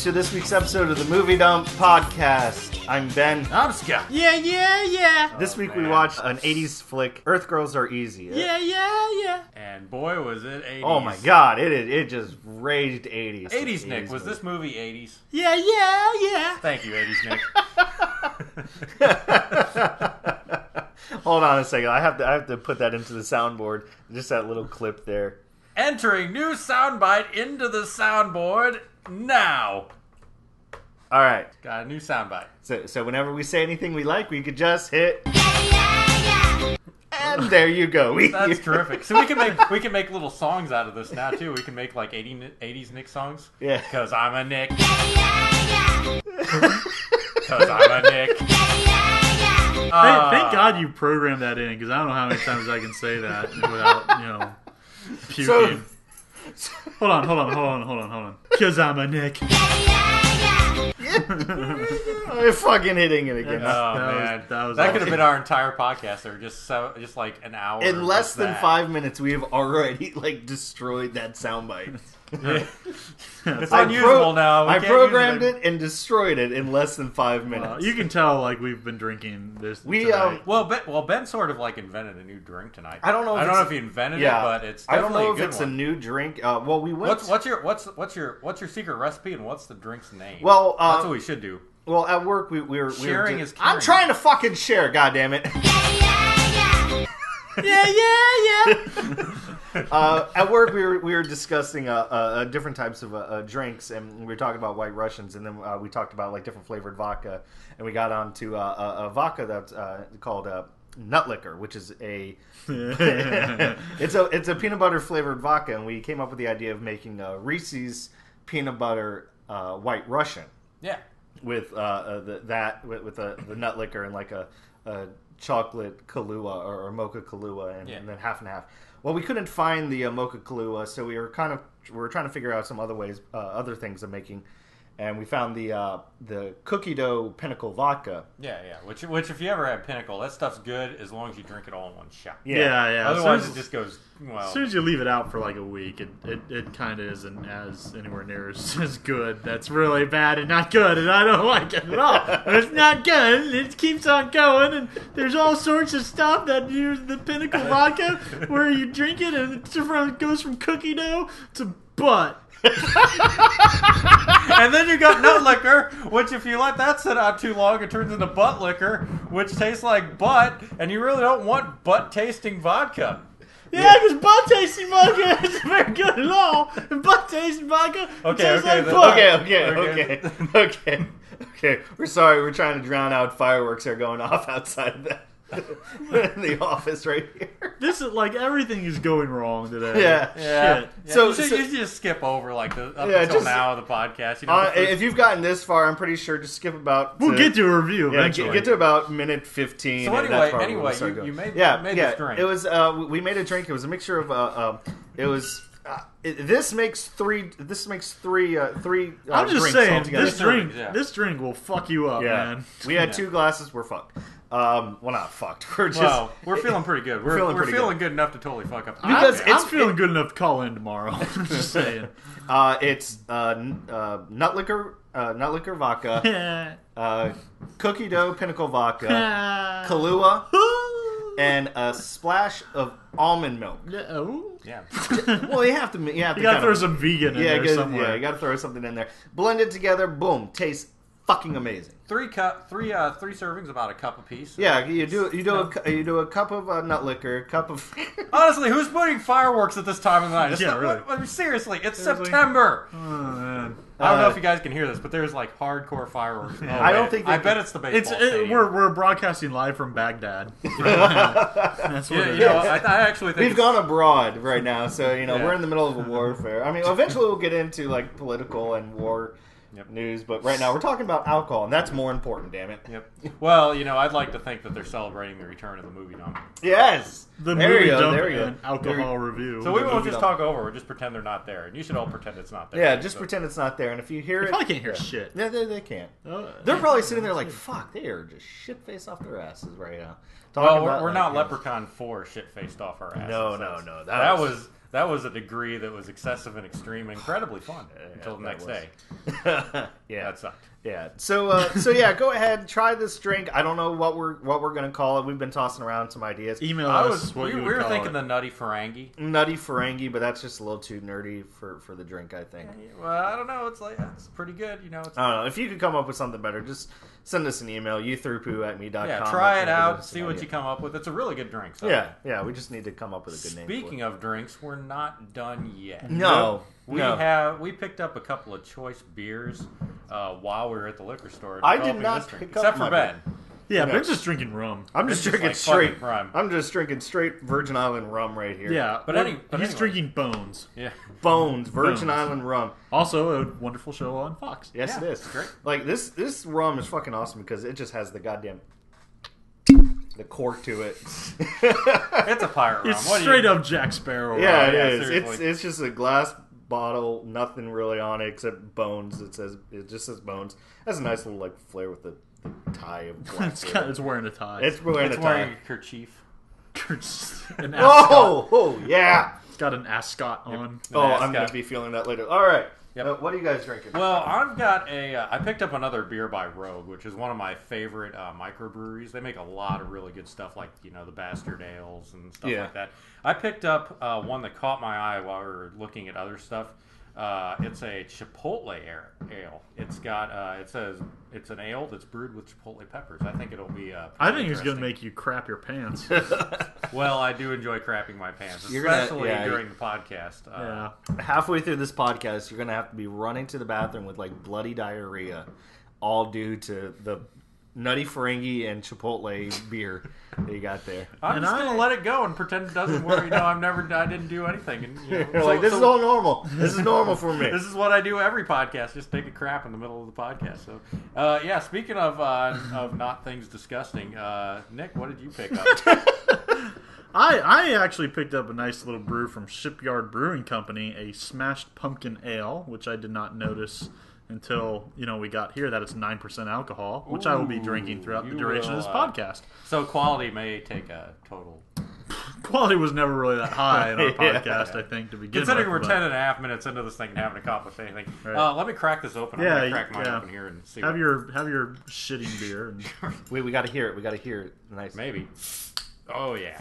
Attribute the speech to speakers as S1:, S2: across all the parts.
S1: to this week's episode of the Movie Dump Podcast. I'm Ben.
S2: I'm Scott.
S3: Yeah.
S1: This week we watched an 80s flick, Earth Girls Are Easy.
S3: Yeah.
S2: And boy, was it 80s.
S1: Oh my god, it just raged 80s.
S2: 80s, Nick. Was this movie 80s?
S3: Yeah.
S2: Thank you, 80s, Nick.
S1: Hold on a second. I have to put that into the soundboard. Just that little clip there.
S2: Entering new soundbite into the soundboard now.
S1: All right.
S2: Got a new soundbite.
S1: So whenever we say anything we like, we could just hit. And there you go.
S2: That's terrific. So we can make little songs out of this now too. We can make like 80s Nick songs.
S1: Yeah.
S2: Cause I'm a Nick. Cause I'm a Nick.
S3: Thank God you programmed that in, because I don't know how many times I can say that without, puking. Hold on. Because I'm a Nick.
S1: I'm fucking hitting it again.
S2: That could have been our entire podcast. Or just like an hour.
S1: In less than 5 minutes, we have already destroyed that soundbite.
S2: It's unusable now.
S1: I programmed it and destroyed it in less than 5 minutes.
S3: You can tell we've been drinking this tonight.
S2: Ben sort of invented a new drink tonight.
S1: I don't know if
S2: he invented it, but it's definitely
S1: I don't know
S2: a
S1: if
S2: good
S1: it's
S2: one.
S1: a new drink. Well, we went.
S2: What's your secret recipe and what's the drink's name?
S1: Well,
S2: that's what we should do.
S1: Well, at work we were
S2: sharing is caring.
S1: I'm trying to fucking share. goddammit.
S3: Yeah.
S1: At work, we were discussing different types of drinks, and we were talking about White Russians, and then we talked about different flavored vodka, and we got onto a vodka that's called nut liquor, which is it's a peanut butter flavored vodka, and we came up with the idea of making Reese's peanut butter White Russian.
S2: Yeah,
S1: with the nut liquor and a chocolate Kahlua or mocha Kahlua and then half and half. Well, we couldn't find the mocha Kahlua, so we were trying to figure out some other things of making, and we found the cookie dough Pinnacle vodka.
S2: Yeah. Which if you ever had Pinnacle, that stuff's good as long as you drink it all in one shot.
S3: Yeah.
S2: Otherwise, it just goes well.
S3: As soon as you leave it out for a week, it kind of isn't anywhere near as good. That's really bad and not good, and I don't like it at all. It's not good. It keeps on going, and there's all sorts of stuff that use the Pinnacle vodka where you drink it and it goes from cookie dough to butt.
S2: And then you got nut liquor, which if you let that sit out too long, it turns into butt liquor, which tastes like butt, and you really don't want butt-tasting vodka.
S3: Yeah, because butt-tasting vodka isn't very good at all. And butt-tasting vodka tastes like butt.
S1: Okay. We're sorry. We're trying to drown out fireworks that are going off outside of the office right here.
S3: This is everything is going wrong today.
S1: Yeah.
S3: Shit.
S1: So
S2: you just skip over until now of the podcast.
S1: If you've gotten this far, I'm pretty sure just skip about.
S3: We'll get to a review eventually.
S1: Get to about minute 15.
S2: So anyway, you made this drink.
S1: It was we made a drink. It was a mixture of this makes three
S3: I'm just
S1: drinks
S3: saying
S1: altogether.
S3: this drink will fuck you up, man.
S1: We had 2 glasses. We're fucked. Well, not fucked. We're
S2: feeling pretty good. We're feeling good enough to totally fuck up.
S3: Because I'm feeling good enough to call in tomorrow. Just saying.
S1: It's nut liquor vodka, cookie dough Pinnacle vodka, Kahlua, and a splash of almond milk.
S2: Yeah.
S1: Well, you have to. You
S3: gotta throw some vegan in there somewhere.
S1: Yeah, you gotta throw something in there. Blend it together. Boom. Tastes fucking amazing.
S2: 3 servings, about a cup apiece.
S1: Yeah, you do a cup of nut liquor, a cup of.
S2: Honestly, who's putting fireworks at this time of the night?
S3: Really.
S2: Seriously, it's September.
S3: Oh man.
S2: I don't know if you guys can hear this, but there's hardcore fireworks. Oh,
S1: I don't think.
S2: I bet it's the baseball stadium.
S3: We're broadcasting live from Baghdad. That's what it is.
S2: I actually think
S1: we've gone abroad right now, so we're in the middle of a warfare. I mean, eventually we'll get into political and war news, but right now we're talking about alcohol, and that's more important. Damn it.
S2: Yep. Well, I'd like to think that they're celebrating the return of the movie dump.
S1: Yes.
S3: The
S1: there
S3: movie
S1: you go.
S3: dump
S1: There you go.
S3: and alcohol review.
S2: So we won't just talk over. We'll just pretend they're not there, and you should all pretend it's not there.
S1: Yeah, just pretend it's not there, and if you hear
S3: they
S1: it,
S3: probably can't hear shit.
S1: Yeah, they can't. They're probably sitting there like, "Fuck, they are just shit faced off their asses right now."
S2: Well, we're not Leprechaun 4 shit faced off our asses.
S1: No.
S2: that was a degree that was excessive and extreme, incredibly fun until the next day.
S1: Yeah,
S2: that sucked.
S1: Yeah. So yeah, go ahead and try this drink. I don't know what we're gonna call it. We've been tossing around some ideas.
S3: Email us.
S2: We were thinking the Nutty Ferengi.
S1: Nutty Ferengi, but that's just a little too nerdy for the drink, I think.
S2: Well, I don't know. It's pretty good, you know.
S1: I don't know. If you could come up with something better, just send us an email. youthrewpoo@me.com.
S2: Yeah, try it out. See what you come up with. It's a really good drink. So.
S1: Yeah. We just need to come up with a good name.
S2: Speaking of drinks, we're not done yet.
S1: No.
S2: We picked up a couple of choice beers while we were at the liquor store.
S1: I did not pick up
S2: except for Ben.
S3: Yeah, Ben's just drinking rum.
S1: I'm just drinking
S2: like
S1: straight
S2: rum.
S1: I'm just drinking straight Virgin Island rum right here.
S3: Yeah,
S2: but
S3: he's
S2: anyway.
S3: drinking Bones.
S2: Yeah,
S1: Bones, Virgin
S3: Bones.
S1: Island rum.
S3: Also, a wonderful show on Fox.
S1: Yes,
S2: Yeah,
S1: it is.
S2: it's great.
S1: Like this rum is fucking awesome because it just has the goddamn cork to it.
S2: it's a pirate rum.
S3: It's
S2: What
S3: straight up Jack Sparrow.
S1: Yeah,
S3: rum.
S1: it is.
S2: seriously.
S1: It's just a glass bottle, nothing really on it except bones. It just says bones. It has a nice little like flair with the tie of glass.
S3: It's wearing a tie.
S1: It's wearing a tie.
S2: wearing a kerchief.
S3: An ascot.
S1: Oh, yeah.
S3: It's got an ascot on.
S1: Oh, I'm going to be feeling that later. All right.
S2: Yep.
S1: What are you guys drinking?
S2: Well, I've got I picked up another beer by Rogue, which is one of my favorite microbreweries. They make a lot of really good stuff, like the Bastard Ales and stuff like that. I picked up one that caught my eye while we were looking at other stuff. It's a Chipotle ale. It's got it says it's an ale that's brewed with Chipotle peppers. I think it'll be.
S3: I think it's going to make you crap your pants.
S2: Well, I do enjoy crapping my pants,
S1: You're
S2: especially
S1: gonna-
S2: during the podcast.
S3: Yeah.
S1: Halfway through this podcast, you're going to have to be running to the bathroom with like bloody diarrhea, all due to the Nutty Ferengi and Chipotle beer that you got there.
S2: I'm just gonna let it go and pretend it doesn't work. I didn't do anything. And,
S1: You're like, this is all normal. This is normal for me.
S2: This is what I do every podcast. Just take a crap in the middle of the podcast. So, yeah. Speaking of not things disgusting, Nick, what did you pick up?
S3: I actually picked up a nice little brew from Shipyard Brewing Company, a smashed pumpkin ale, which I did not notice until we got here that it's 9% alcohol, which I will be drinking throughout the duration of this podcast.
S2: So quality may take a total.
S3: Quality was never really that high in our podcast, I think, to begin with.
S2: Considering we're 10.5 minutes into this thing and haven't accomplished anything, let me crack this open. I'm gonna crack mine open here and see.
S3: Have your shitting beer. And...
S1: Wait, we got to hear it. We got to hear it. Nice.
S2: Maybe. Oh yeah.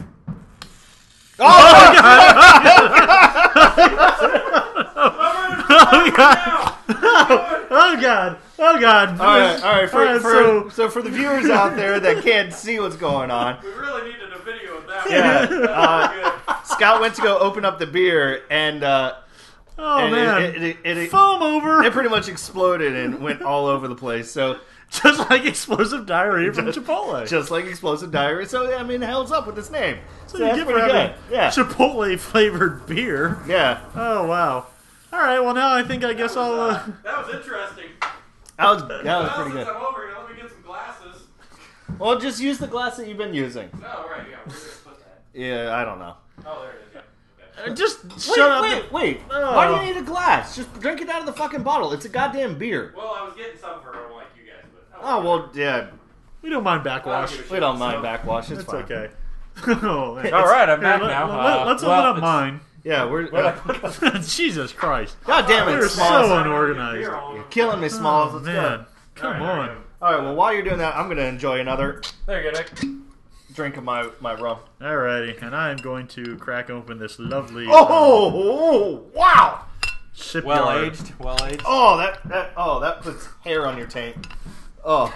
S1: Oh
S3: God! Oh God!
S1: All right. So for the viewers out there that can't see what's going on,
S2: We really needed a video of that.
S1: yeah, Scott went to go open up the beer, and
S3: man,
S1: it
S3: foam over.
S1: It pretty much exploded and went all over the place. So
S3: Just like explosive diarrhea from Chipotle.
S1: just like explosive diarrhea. So I mean, it holds up with its name. So
S3: you
S1: that's
S3: get for
S1: pretty
S3: having
S1: good. Yeah,
S3: Chipotle flavored beer.
S1: yeah.
S3: Oh wow! All right, well now I guess I'll.
S2: That was interesting.
S1: That was pretty good.
S2: I'm over here. Let me get some glasses.
S1: Well, just use the glass that you've been using.
S2: Oh right, yeah. Where did I put that?
S1: Yeah, I don't know.
S2: Oh, there it is. Yeah. Okay.
S3: Just shut up.
S1: Wait.
S3: Oh.
S1: Why do you need a glass? Just drink it out of the fucking bottle. It's a goddamn beer.
S2: Well, I was getting some for like you guys, but
S1: Oh, well, yeah.
S3: We don't mind backwash.
S1: We don't mind backwash. It's
S3: It's
S1: fine.
S3: okay. Oh, man.
S2: All right, I'm back
S3: Here,
S2: now.
S3: Let's
S2: well,
S3: open up mine.
S1: Yeah, we're...
S3: Jesus Christ.
S1: God damn it,
S3: We're
S1: Smalls.
S3: so unorganized.
S1: You're killing me, Smalls. Let's
S3: Man,
S1: go.
S3: come
S2: All right,
S3: on.
S1: All right, well, while you're doing that, I'm going to enjoy another
S2: There you go, Nick.
S1: drink of my rum.
S3: Alrighty, and I am going to crack open this lovely
S1: Wow!
S3: Shipyard.
S2: Well aged.
S1: Oh, that puts hair on your taint. Oh,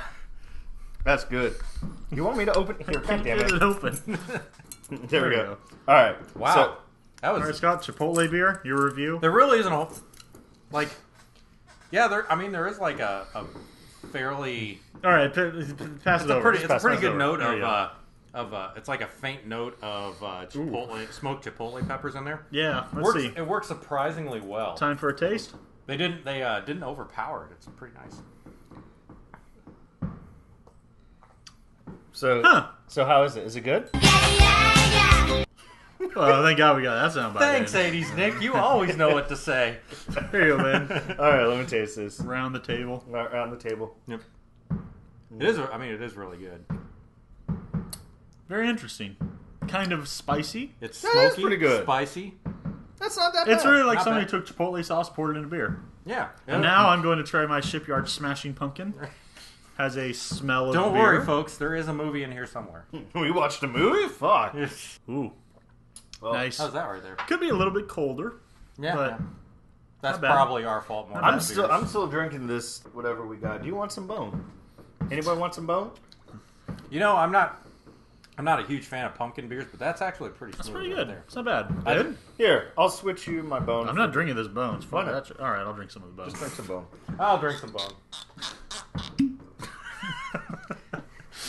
S1: that's good. You want me to open? Here, God damn
S3: Get
S1: it.
S3: it open.
S1: There we go. All right.
S2: Wow.
S1: So,
S2: That was.
S3: Alright, Scott, Chipotle beer, your review.
S2: There really isn't a like. Yeah, there is like a fairly.
S3: Alright, pass it over.
S2: It's a pretty good note
S3: There you go.
S2: of it's like a faint note of chipotle, smoked chipotle peppers in there.
S3: Yeah, let's see.
S2: It works surprisingly well.
S3: Time for a taste?
S2: They didn't overpower it. It's pretty nice.
S1: so how is it? Is it good?
S3: Well, thank God we got that sound bite.
S2: Thanks,
S3: in.
S2: 80s Nick. You always know what to say.
S3: Here you go, man.
S1: All right, let me taste this.
S3: Around the table.
S1: Around the table.
S2: Yep. It is. It is really good.
S3: Very interesting. Kind of spicy.
S2: It's
S1: That is
S2: smoky,
S1: pretty good.
S2: spicy.
S1: That's not that bad.
S3: It's really like
S2: Not
S3: somebody
S2: bad.
S3: took Chipotle sauce, poured it in a beer.
S2: Yeah.
S3: And now I'm going to try my Shipyard Smashing Pumpkin. Has a smell of
S2: Don't
S3: beer.
S2: worry, folks. There is a movie in here somewhere.
S1: We watched a movie? Fuck.
S3: Ooh.
S1: Well,
S3: Nice.
S2: How's that right there?
S3: Could be a little bit colder.
S2: Yeah.
S3: But
S2: yeah. That's
S3: not bad.
S2: probably our fault more.
S1: I'm
S2: than
S1: still drinking this, whatever we got. Do you want some bone? Anybody want some bone?
S2: You know, I'm not a huge fan of pumpkin beers, but that's actually pretty smooth.
S3: That's pretty
S2: right
S3: good.
S2: there.
S3: It's not bad.
S2: Good?
S1: Here, I'll switch you my bone.
S3: I'm not drinking this bones.
S1: Why
S3: Fuck
S1: not?
S3: that. All right, I'll drink some of the bones.
S1: Just drink some bone.
S2: I'll drink some bone.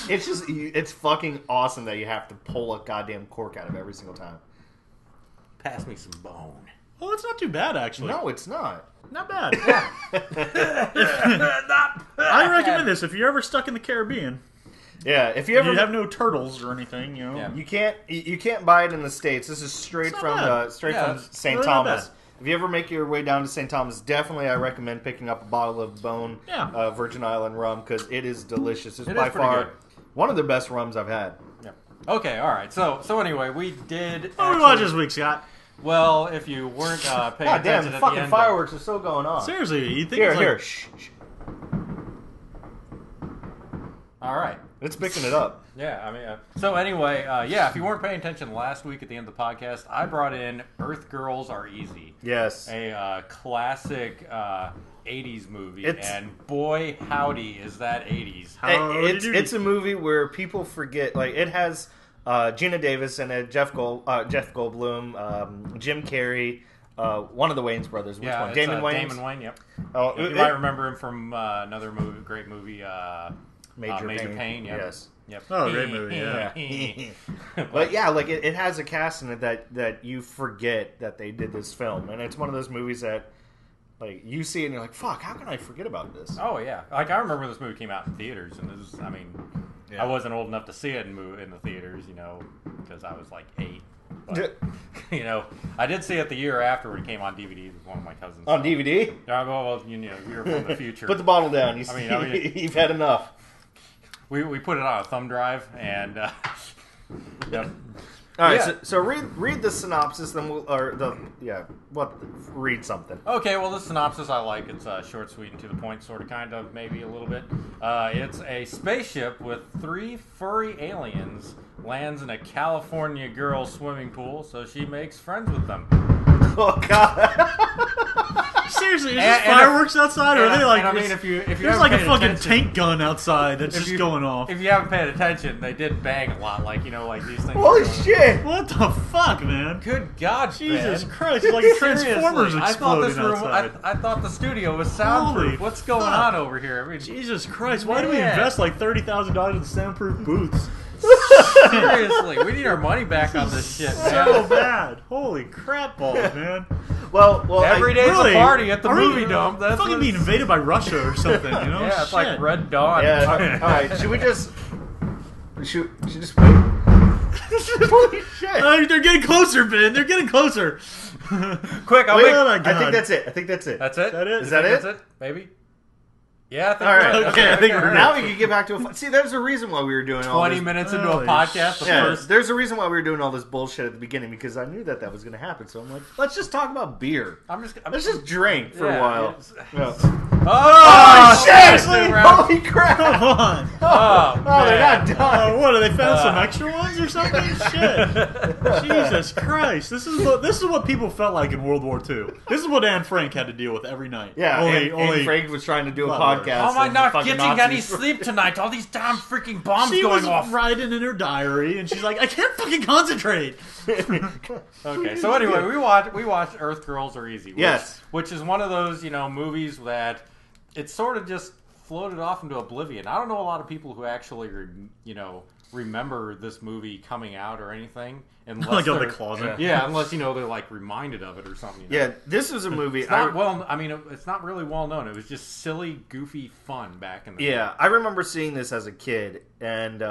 S1: It's fucking awesome that you have to pull a goddamn cork out of every single time.
S2: Pass me some bone.
S3: Well, it's not too bad, actually.
S1: No, it's not.
S3: Not bad.
S2: Not
S3: I recommend this. If you're ever stuck in the Caribbean,
S1: Yeah, if you ever
S3: you have no turtles or anything, you know.
S2: Yeah.
S1: you can't buy it in the States. This is straight
S3: It's
S1: from
S3: not bad.
S1: straight
S2: Yeah,
S1: from
S2: it's
S1: St.
S3: really not
S1: Thomas.
S3: bad.
S1: If you ever make your way down to St. Thomas, definitely I recommend picking up a bottle of Bone
S3: Yeah.
S1: Virgin Island rum because it is delicious. It's
S2: It
S1: by
S2: is pretty
S1: far
S2: good.
S1: one of the best rums I've had.
S2: Yeah. Okay, all right. So anyway, we did.
S3: What we watch this week, Scott?
S2: Well, if you weren't paying
S1: God damn,
S2: attention
S1: the
S2: at
S1: fucking
S2: the end,
S1: fireworks are still going on.
S3: Seriously, you think
S1: Here,
S3: it's like...
S1: here, shh.
S2: all right.
S1: It's picking it up.
S2: Yeah, I mean, so anyway, yeah, if you weren't paying attention last week at the end of the podcast, I brought in Earth Girls Are Easy,
S1: Yes.
S2: a classic 80s movie,
S1: It's-
S2: and boy, howdy, is that 80s.
S1: It's a movie where people forget. Like it has Gina Davis and Jeff Goldblum, Jim Carrey, one of the Wayans brothers. Which
S2: Yeah,
S1: one?
S2: it's,
S1: Damon Wayans.
S2: Damon Wayne, yep.
S1: Oh,
S2: You might remember him from another movie, great movie, Major Payne. Yep.
S1: Yes.
S2: Yep.
S3: Oh, great movie, yeah.
S1: But yeah, like it has a cast in it that you forget that they did this film, and it's one of those movies that like you see it and you're like, "Fuck, how can I forget about this?"
S2: Oh yeah, like I remember this movie came out in theaters, and this is, I mean,
S1: Yeah.
S2: I wasn't old enough to see it in the theaters, you know, because I was like 8. But, you know, I did see it the year after when it came on DVD with one of my cousins.
S1: On DVD?
S2: Yeah, well, you know, we were from the future.
S1: Put the bottle down. You
S2: I
S1: see,
S2: mean,
S1: you've had enough.
S2: We put it on a thumb drive, and yep.
S1: All right,
S2: Yeah.
S1: so read the synopsis, then read something.
S2: Okay, well, the synopsis I like. It's short, sweet, and to the point, sort of, kind of, maybe a little bit. It's a spaceship with 3 furry aliens lands in a California girl's swimming pool, so she makes friends with them.
S1: Oh God!
S3: Seriously, is
S2: And-
S3: this
S2: and
S3: fireworks outside, or are they like...
S2: and I mean, if you
S3: there's
S2: haven't
S3: like a
S2: paid
S3: fucking
S2: attention-
S3: tank gun outside that's just going off.
S2: If you haven't paid attention, they did bang a lot, like, you know, like these things.
S1: Holy
S2: are going-
S1: shit!
S3: What the fuck, man?
S2: Good God,
S3: Jesus
S2: Ben.
S3: Christ, it's like Transformers
S2: Seriously, I thought
S3: exploding outside.
S2: I thought the studio was soundproof.
S3: Holy
S2: What's going
S3: fuck.
S2: on over here? I mean,
S3: Jesus Christ, why do we
S2: Man.
S3: invest like $30,000 in soundproof booths?
S2: seriously, we need our money back on this shit,
S3: So
S2: man.
S3: bad. Holy crap balls, man.
S1: Well,
S2: Every day's
S3: Really?
S2: a party at the
S3: Are we
S2: movie dump. That's
S3: fucking
S2: what
S3: being
S2: it's-
S3: invaded by Russia or something, you know?
S2: Yeah, it's like
S3: Shit.
S2: Red Dawn.
S1: Yeah. All right. Should we just wait? Holy shit!
S3: They're getting closer, Ben. They're getting closer.
S2: Quick, I'll
S1: Wait,
S2: make.
S3: Oh my
S1: I
S3: God.
S2: That's
S1: think
S2: it.
S1: that's it.
S2: Is
S3: that it?
S1: Is that
S2: That's
S1: it?
S2: it? Maybe. Yeah, I think
S1: All right.
S2: we're good.
S1: Okay. I think
S2: all right.
S1: now we can get back to a. See, there's a reason why we were doing all
S2: 20
S1: this.
S2: minutes into a
S3: Holy
S2: podcast. The
S1: Yeah,
S2: first.
S1: there's a reason why we were doing all this bullshit at the beginning because I knew that was going to happen. So I'm like, let's just talk about beer.
S2: Let's
S1: Let's just drink for a while. Yeah.
S2: Oh,
S1: Seriously?
S2: shit!
S1: Holy crap!
S3: Come on.
S2: Oh,
S1: Oh, they're
S2: man.
S1: not done.
S3: What, have they found some extra ones or something? Shit. Jesus Christ. This is what people felt like in World War II. This is what Anne Frank had to deal with every night.
S1: Yeah,
S3: Only
S1: and Frank was trying to do a
S3: Well,
S1: podcast.
S2: How am I
S1: and
S2: not
S1: fucking
S2: getting any
S1: Nazis were-
S2: sleep tonight? All these damn freaking bombs
S3: she
S2: going
S3: was
S2: off.
S3: writing in her diary, and she's like, I can't fucking concentrate.
S2: Okay, so anyway, we watched Earth Girls Are Easy. Which is one of those, you know, movies that it's sort of just floated off into oblivion. I don't know a lot of people who actually, remember this movie coming out or anything. Unless
S3: Like on the
S2: they're-
S3: closet.
S2: Yeah, unless, they're like reminded of it or something.
S1: Yeah, this was a movie.
S2: It's not it's not really well known. It was just silly, goofy fun back in the day.
S1: Yeah, I remember seeing this as a kid, and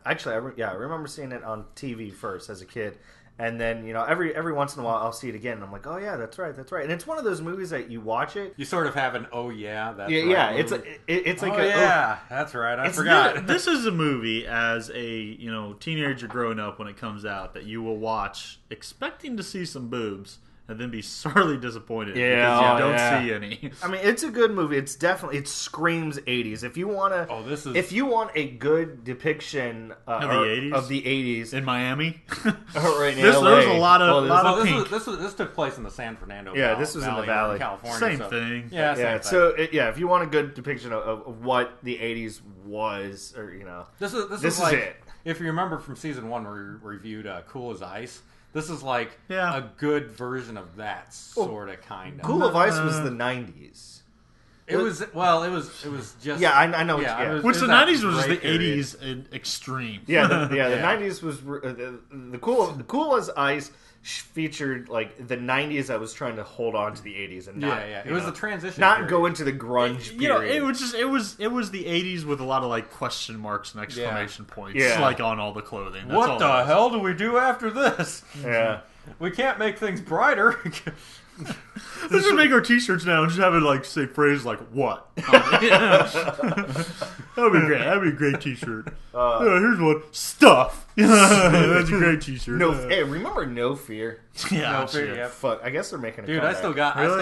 S1: actually, I remember seeing it on TV first as a kid, and then every once in a while I'll see it again, and I'm like, oh yeah, that's right, and it's one of those movies that you watch it.
S2: You sort of have an that's
S1: Yeah,
S2: right
S1: it's
S2: movie.
S1: it's like
S2: That's right. I
S1: It's
S2: forgot.
S3: This is a movie as a teenager growing up when it comes out that you will watch expecting to see some boobs, and then be sorely disappointed
S1: Yeah,
S3: because you don't see any.
S1: I mean, it's a good movie. It screams 80s. If you want if you want a good depiction of the 80s
S3: in Miami,
S1: right in
S3: there's
S1: LA,
S3: a lot of pink.
S2: This took place in the San Fernando.
S1: Yeah, this was in the Valley,
S2: California.
S3: Same thing.
S2: Yeah, same thing.
S1: So if you want a good depiction of what the 80s was, or
S2: this is like, it. If you remember from season 1, where we reviewed Cool as Ice. This is like a good version of that sort of kind of.
S1: Cool as Ice was the 90s.
S2: It was just
S1: I know.
S3: Which the 90s was the 80s in extreme.
S1: The 90s was the Cool as Ice featured like the 90s that was trying to hold on to the 80s and not
S2: it was the transition,
S1: not
S2: period.
S1: go into the grunge period.
S3: It was the 80s with a lot of like question marks and exclamation points like on all the clothing. That's
S2: what the hell do we do after this?
S1: Yeah.
S2: We can't make things brighter.
S3: Let's just make our t-shirts now and just have it like say phrases like "what." That'd be great. That'd be a great t-shirt. Here's one. Stuff. That's a great t-shirt.
S1: Hey, remember No Fear?
S2: No Fear. Yeah.
S1: Fuck. I guess they're making a
S2: Dude,
S1: comeback.
S2: I still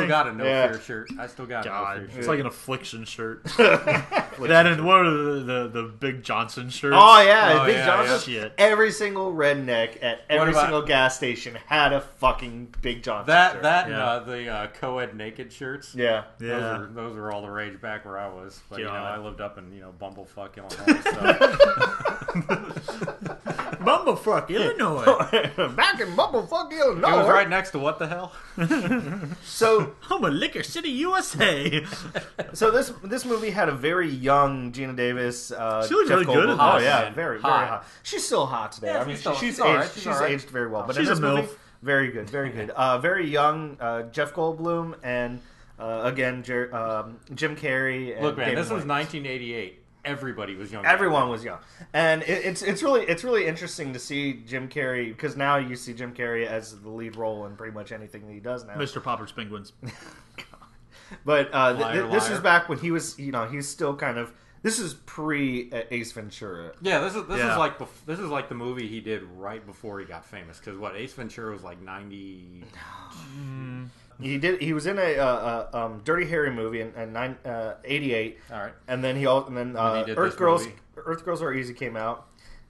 S2: got a No Fear shirt. I still got a No Fear shirt.
S3: It's like an Affliction shirt. That and what are the Big Johnson shirts?
S1: Oh yeah, Big Johnson.
S3: Shit.
S1: Every single redneck at every single gas station had a fucking Big Johnson shirt.
S2: The co-ed naked shirts.
S1: Yeah.
S2: Those were all the rage back where I was. But I lived up in Bumblefuck, Illinois. So.
S3: Bumblefuck, Illinois.
S1: Back in Bumblefuck, Illinois.
S2: It was right next to what the hell?
S1: So
S3: home of Liquor City, USA.
S1: So this movie had a very young Gina Davis.
S3: She looked really good.
S1: Oh yeah, very hot. She's still hot today.
S2: Yeah,
S1: I mean, she's
S2: aged.
S1: She's aged very well. But
S3: she's
S1: in this
S3: a MILF.
S1: movie, very good, very good. Very young Jeff Goldblum and again Jim Carrey. And
S2: Look, man,
S1: Damon
S2: this was
S1: Wayans.
S2: 1988. Everybody was young.
S1: Everyone was young, and it's really interesting to see Jim Carrey, because now you see Jim Carrey as the lead role in pretty much anything that he does now.
S3: Mr. Popper's Penguins.
S1: But this
S2: liar.
S1: was back when he was, he's still kind of. This is pre Ace Ventura.
S2: Yeah, this is like the movie he did right before he got famous. Because Ace Ventura was like 90.
S1: He was in a Dirty Harry movie in 88.
S2: All right,
S1: and then Earth Girls Are Easy came out,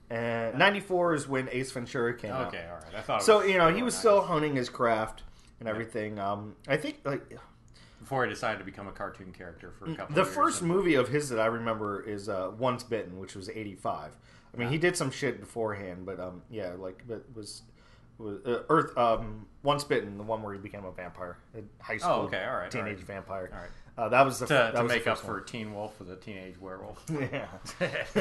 S1: and 94 is when Ace Ventura came out.
S2: Okay, all right. I thought
S1: so. He was still honing his craft and everything. I think like
S2: before he decided to become a cartoon character for a couple.
S1: The
S2: of years.
S1: first movie of his that I remember is Once Bitten, which was 85. I mean, he did some shit beforehand, but Once Bitten, the one where he became a vampire, a high school teenage vampire.
S2: All right.
S1: That was
S2: to make up for Teen Wolf with a teenage werewolf.
S1: Yeah.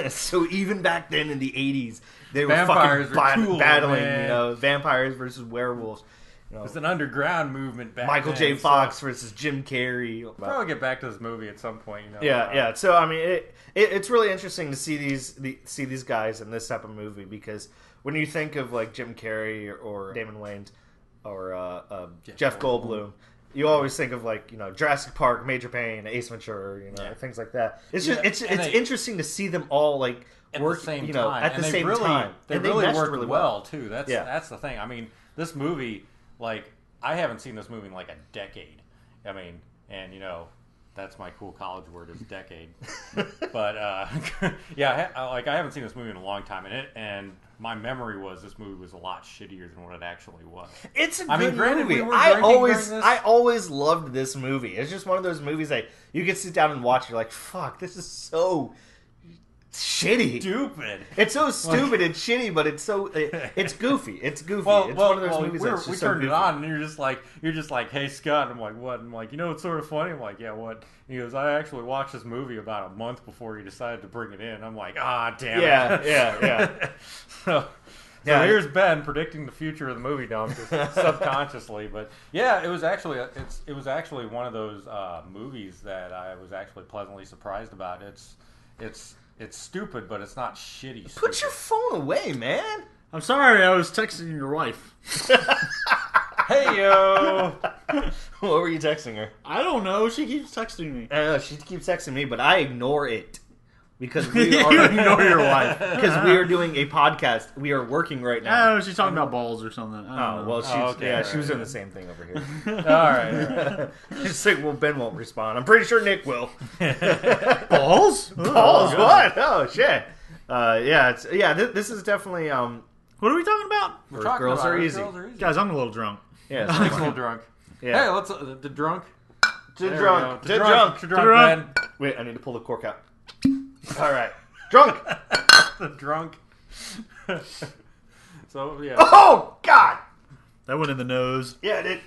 S1: So even back then in the 80s, they were
S2: Vampires
S1: fucking
S2: were cool,
S1: battling,
S2: man.
S1: Vampires versus werewolves.
S2: It was an underground movement back
S1: Michael
S2: then.
S1: J. Fox versus Jim Carrey.
S2: We'll probably get back to this movie at some point.
S1: Yeah. So I mean, it's really interesting to see these guys in this type of movie, because when you think of like Jim Carrey or Damon Wayans or Jeff Goldblum, you always think of like Jurassic Park, Major Payne, Ace Ventura, things like that. It's just it's interesting to see them all like work
S2: at the same time.
S1: At the same time.
S2: They
S1: And
S2: really
S1: meshed
S2: worked
S1: really
S2: well too. That's the thing. I mean, this movie, like, I haven't seen this movie in like a decade. I mean, and that's my cool college word is decade. But yeah, I haven't seen this movie in a long time, and my memory was this movie was a lot shittier than what it actually was.
S1: It's a good
S2: granted,
S1: movie.
S2: we were
S1: I
S2: drinking
S1: always loved this movie. It's just one of those movies that you can sit down and watch. You're like, fuck, this is so shitty,
S2: stupid.
S1: It's so stupid and shitty, but it's goofy. It's goofy.
S2: Well,
S1: it's one of those movies that's
S2: we
S1: just so
S2: turned
S1: goofy.
S2: it on, and you're just like, hey Scott. And I'm like, what? And I'm like, it's sort of funny. I'm like, yeah, what? And he goes, I actually watched this movie about a month before he decided to bring it in. I'm like, damn it.
S1: Yeah.
S2: So here's Ben predicting the future of the movie dump just subconsciously, but yeah, it was actually one of those movies that I was actually pleasantly surprised about. It's stupid, but it's not shitty stupid.
S1: Put your phone away, man.
S3: I'm sorry, I was texting your wife.
S2: Hey yo.
S1: What were you texting her?
S3: I don't know. She keeps texting me.
S1: I don't know. She keeps texting me, but I ignore it. Because we
S3: You
S1: are
S3: ignore your wife.
S1: because we are doing a podcast. We are working right now.
S3: Oh, she's talking about balls or something. I don't know.
S1: Well, she was doing the same thing over here.
S2: All right.
S1: She's like, well, Ben won't respond. I'm pretty sure Nick will.
S3: Balls?
S1: Balls? What? Oh shit. This is definitely
S3: What are we talking about?
S2: We're talking
S1: girls
S2: about
S1: are
S2: it.
S1: easy.
S2: Girls are easy.
S3: Guys, I'm a little drunk.
S1: yeah.
S2: Nick's a little drunk.
S1: Yeah.
S2: Hey, let's the drunk.
S1: To
S2: There we
S1: drunk.
S2: go.
S1: To drunk.
S2: To drunk. Ben.
S1: Wait, I need to pull the cork out. All right, drunk.
S2: The drunk. So yeah,
S1: Oh God.
S3: That went in the nose.
S1: Yeah, it did.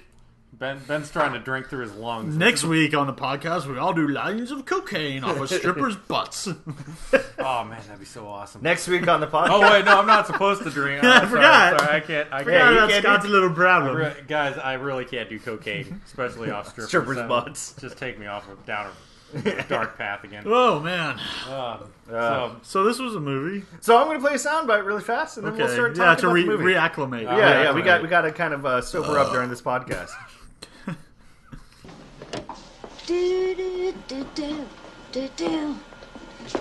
S2: Ben's trying to drink through his lungs.
S3: Next week on the podcast, we all do lines of cocaine off of strippers' butts.
S2: Oh man, that'd be so awesome.
S1: Next week on the podcast.
S2: Oh wait, no, I'm not supposed to drink.
S3: I
S2: I'm
S3: forgot.
S2: Sorry, I can't. I
S3: Yeah,
S2: can't.
S3: that's Scott's little problem.
S2: Guys, I really can't do cocaine, especially off strippers.
S1: Strippers'
S2: That
S1: butts.
S2: would Just take me off down a dark path again.
S3: Oh man!
S2: So
S3: this was a movie.
S1: So I'm going to play a soundbite really fast, and then we'll start
S3: Yeah,
S1: talking
S3: to
S1: about the movie.
S3: reacclimate.
S1: Yeah, we got to kind of sober up during this podcast.
S4: Do do do do do do.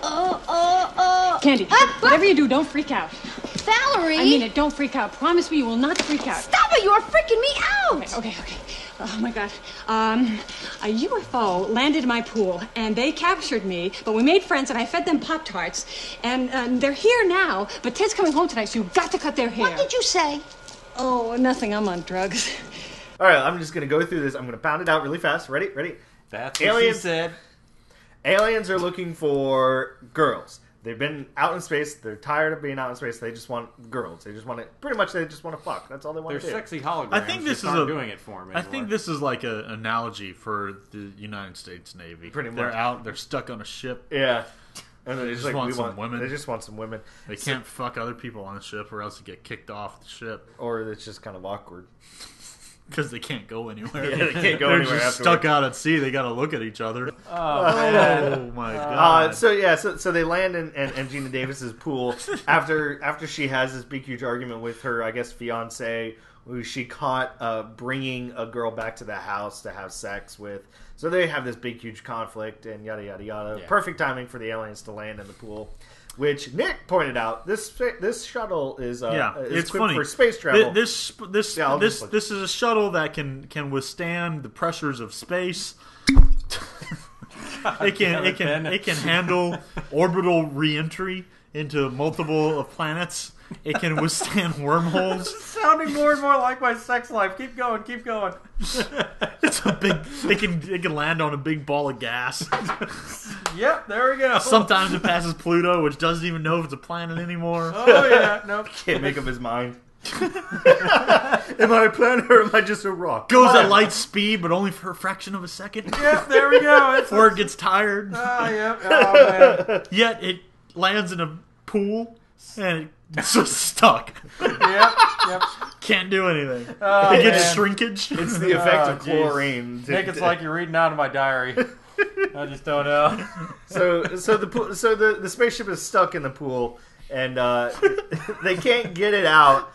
S4: Oh.
S5: Candy, whatever you do, don't freak out.
S4: Valerie!
S5: I mean it, don't freak out. Promise me you will not freak out.
S4: Stop it! You're freaking me out!
S5: Okay. Oh my God. A UFO landed in my pool and they captured me, but we made friends and I fed them Pop-Tarts. And they're here now, but Ted's coming home tonight, so you've got to cut their hair.
S4: What did you say?
S5: Oh, nothing. I'm on drugs.
S1: All right, I'm just going to go through this. I'm going to pound it out really fast. Ready?
S2: that's what
S1: Aliens.
S2: she said.
S1: Aliens are looking for girls. They've been out in space. They're tired of being out in space. They just want girls. They just want to fuck. That's all they want
S2: They're
S1: to do.
S2: sexy holograms.
S3: I think this
S2: just
S3: is
S2: aren't
S3: a-
S2: doing it for me.
S3: I think this is like an analogy for the United States Navy.
S1: Pretty much.
S3: They're out. They're stuck on a ship.
S1: Yeah. And they
S3: just want some women.
S1: They just want some women.
S3: They can't fuck other people on the ship, or else they get kicked off the ship
S1: Or it's just kind of awkward.
S3: because they can't go anywhere.
S1: Yeah, they can't go
S3: They're
S1: anywhere
S3: just
S1: afterwards.
S3: stuck out at sea. They got to look at each other.
S2: Oh,
S3: My god!
S1: So they land in Gina Davis's pool after she has this big huge argument with her, I guess, fiance, who she caught bringing a girl back to the house to have sex with. So they have this big huge conflict and yada yada yada.
S2: Yeah.
S1: Perfect timing for the aliens to land in the pool, which Nick pointed out. This shuttle is is
S3: it's
S1: equipped
S3: funny
S1: for space travel.
S3: This is a shuttle that can withstand the pressures of space. It can handle orbital reentry into multiple of planets. It can withstand wormholes.
S2: sounding more and more like my sex life. Keep going.
S3: It's a big. It can land on a big ball of gas.
S2: Yep, there we go.
S3: Sometimes it passes Pluto, which doesn't even know if it's a planet anymore.
S2: Oh yeah, nope.
S1: Can't make up his mind. Am I a planet or am I just a rock?
S3: Goes at light speed, but only for a fraction of a second.
S2: Yep, there we go. It's
S3: Before it gets tired.
S2: yep. Oh man.
S3: Yet it lands in a pool and it's just stuck.
S2: Yep.
S3: Can't do anything.
S2: Oh,
S3: It gets
S2: man.
S3: shrinkage.
S1: It's the effect of
S2: jeez.
S1: chlorine.
S2: Nick, it's like you're reading out of my diary. I just don't know.
S1: So the spaceship is stuck in the pool, and they can't get it out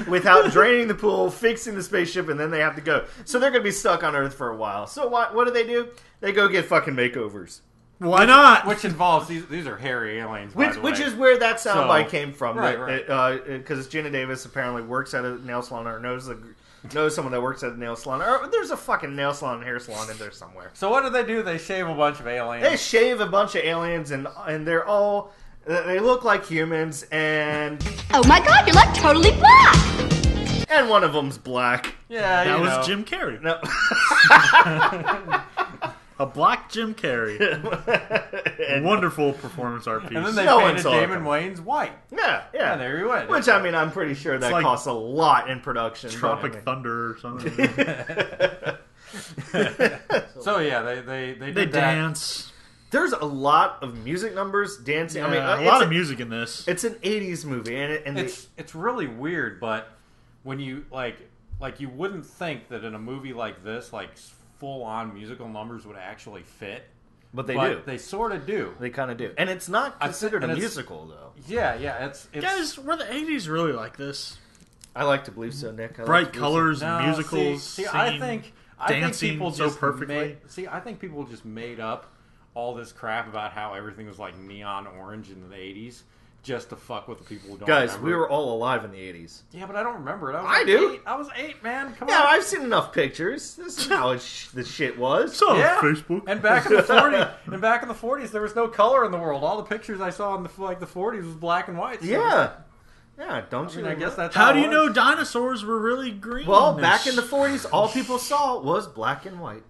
S1: without draining the pool, fixing the spaceship, and then they have to go. So they're going to be stuck on Earth for a while. So what do? They go get fucking makeovers.
S3: Why not?
S2: Which involves these are hairy aliens, by the way.
S1: Which is where that soundbite
S2: So-
S1: came from.
S2: Right.
S1: Because Gina Davis apparently works at a nail salon or knows someone that works at a nail salon. Or there's a fucking nail salon, hair salon in there somewhere.
S2: So what do? They shave a bunch of aliens.
S1: They shave a bunch of aliens, and they're all... They look like humans, and
S4: Oh my god, you're like totally black!
S1: one of them's black.
S2: Yeah,
S3: That
S2: you
S3: was
S2: know.
S3: Jim Carrey.
S1: No.
S3: A black Jim Carrey. Wonderful performance art piece.
S2: And then they
S1: No
S2: painted
S1: one saw it
S2: Damon
S1: coming.
S2: Wayne's white.
S1: Yeah.
S2: And there you went.
S1: Which, I mean, I'm pretty sure that
S3: like
S1: costs a lot in production.
S3: Tropic
S1: but,
S3: Thunder or something.
S2: So yeah, they
S3: They
S2: did that.
S3: dance.
S1: There's a lot of music numbers, dancing. I mean,
S3: a
S1: it's
S3: lot of music in this.
S1: It's an 80s movie, and
S2: It's really weird, but when you like you wouldn't think that in a movie like this, like full on musical numbers would actually fit.
S1: but they
S2: but
S1: do.
S2: They sort of do.
S1: They kind of do. And it's not considered
S2: and
S1: a
S2: it's-
S1: musical, though.
S2: Yeah, it's
S3: Guys, were the 80s really like this?
S1: I like to believe so, Nick. I like
S3: Bright
S1: to believe
S3: colors,
S2: No,
S3: musicals,
S2: see,
S3: scene,
S2: I think
S3: dancing
S2: people
S3: so
S2: just
S3: perfectly.
S2: I think people just made up all this crap about how everything was like neon orange in the 80s just to fuck with the people who don't
S1: Guys,
S2: remember.
S1: we were all alive in the 80s.
S2: Yeah, but I don't remember it.
S1: I do.
S2: 8. I was 8, man. Come
S1: Yeah,
S2: on.
S1: I've seen enough pictures. This is how the shit was.
S3: It's on
S2: Yeah.
S3: Facebook.
S2: And back in the 40s, there was no color in the world. All the pictures I saw in the 40s was black and white. So
S1: Yeah. Yeah, don't
S2: I
S1: you?
S2: mean, I guess that's
S3: How do
S2: it
S3: you
S2: was.
S3: know dinosaurs were really green?
S1: Well, back in the 40s, all people saw was black and white.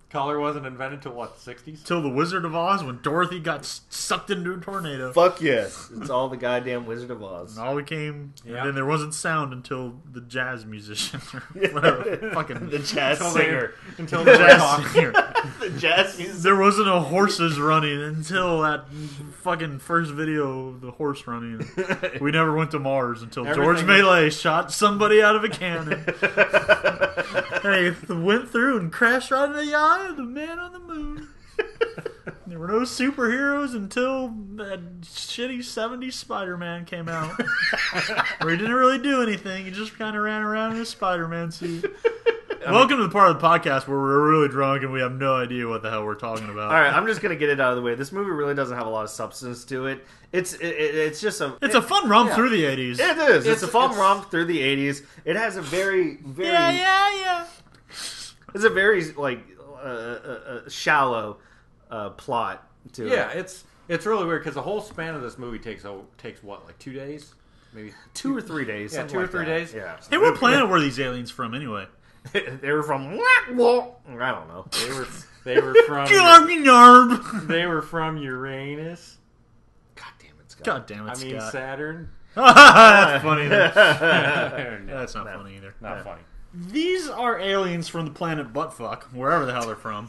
S2: Color wasn't invented till what, the 60s?
S3: Till the Wizard of Oz, when Dorothy got sucked into a tornado.
S1: Fuck yes. It's all the goddamn Wizard of Oz.
S3: And all it came,
S2: Yeah.
S3: and then there wasn't sound until the jazz musician or whatever. Fucking
S1: The jazz
S2: Until
S1: singer.
S2: Until
S3: the
S2: they
S3: jazz
S2: talk.
S3: singer.
S1: The jazz music.
S3: There wasn't a horses running until that fucking first video of the horse running. We never went to Mars until George
S2: Everything-
S3: Melee shot somebody out of a cannon. Hey, went through and crashed right in the eye of the man on the moon. There were no superheroes until that shitty 70s Spider-Man came out. Where he didn't really do anything. He just kind of ran around in a Spider-Man suit. Welcome to the part of the podcast where we're really drunk and we have no idea what the hell we're talking about.
S1: All right, I'm just gonna get it out of the way. This movie really doesn't have a lot of substance to it. It's just a.
S3: It's a fun romp
S1: yeah.
S3: through the 80s.
S1: It is. It's a fun
S2: it's-
S1: romp through the 80s. It has a very.
S3: Yeah.
S1: It's a very like shallow plot to it.
S2: Yeah, it's really weird because the whole span of this movie takes what, like 2 days? Maybe
S1: 2 or 3 days.
S2: Yeah,
S1: something
S2: 2 or
S1: like
S2: 3
S1: that.
S2: days.
S1: Yeah.
S3: Hey, what planet were these aliens from anyway?
S1: They were from. I don't know.
S2: They were from
S3: Yarb.
S2: they were from Uranus.
S1: God damn it, Scott.
S3: God damn it,
S2: I mean
S3: Scott.
S2: Saturn.
S3: That's funny. That's
S2: That's
S3: not funny either.
S2: not funny.
S3: These are aliens from the planet Buttfuck, wherever the hell they're from.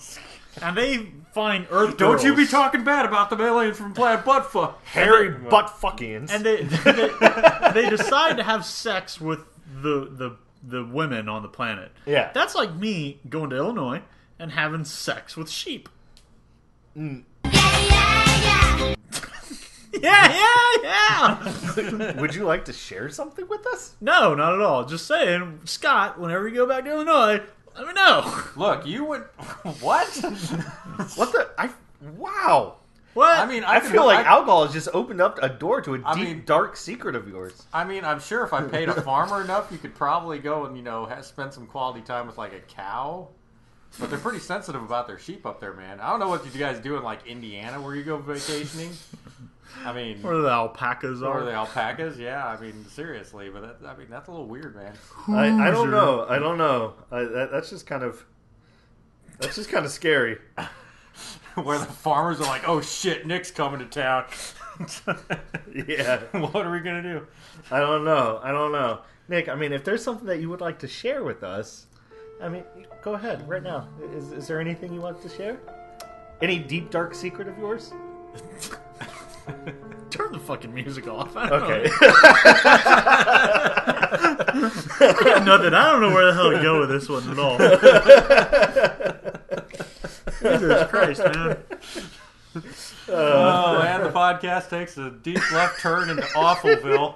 S3: And they find Earth
S2: Don't
S3: girls.
S2: you be talking bad about the aliens from Planet Buttfuck.
S1: Hairy butt fuckians.
S3: And they decide to have sex with the women on the planet.
S1: Yeah.
S3: That's like me going to Illinois and having sex with sheep. Yeah.
S1: Would you like to share something with us?
S3: No, not at all. Just saying, Scott, whenever you go back to Illinois, let me know.
S2: Look, you would what?
S1: What the? Wow.
S3: What?
S2: I mean,
S1: I feel like alcohol has just opened up a door to a
S2: I
S1: deep,
S2: mean-
S1: dark secret of yours.
S2: I mean, I'm sure if I paid a farmer enough, you could probably go and spend some quality time with like a cow. But they're pretty sensitive about their sheep up there, man. I don't know what you guys do in like Indiana where you go vacationing. I mean,
S3: where the alpacas
S2: or
S3: are.
S2: the alpacas, yeah. I mean, seriously, but that's a little weird, man.
S1: I don't know. I don't know. That's just kind of scary.
S2: Where the farmers are like, "Oh shit, Nick's coming to town."
S1: Yeah.
S2: What are we gonna do?
S1: I don't know. Nick, I mean, if there's something that you would like to share with us, I mean, go ahead right now. Is there anything you want to share? Any deep, dark secret of yours?
S3: Turn the fucking music off. I don't
S1: Okay.
S3: I got nothing. I don't know where the hell to go with this one at all. Jesus Christ, man.
S2: Oh man, the podcast takes a deep left turn into Awfulville.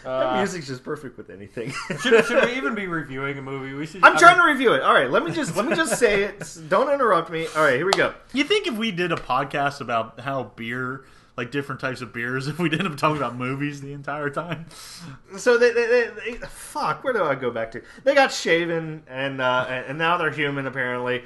S1: That music's just perfect with anything.
S2: Should we even be reviewing a movie? We should.
S1: I'm trying to review it. All right, let me just say it. Don't interrupt me. All right, here we go.
S3: You think if we did a podcast about how beer, like different types of beers, if we didn't have talking about movies the entire time?
S1: So they fuck. Where do I go back to? They got shaven and now they're human. Apparently,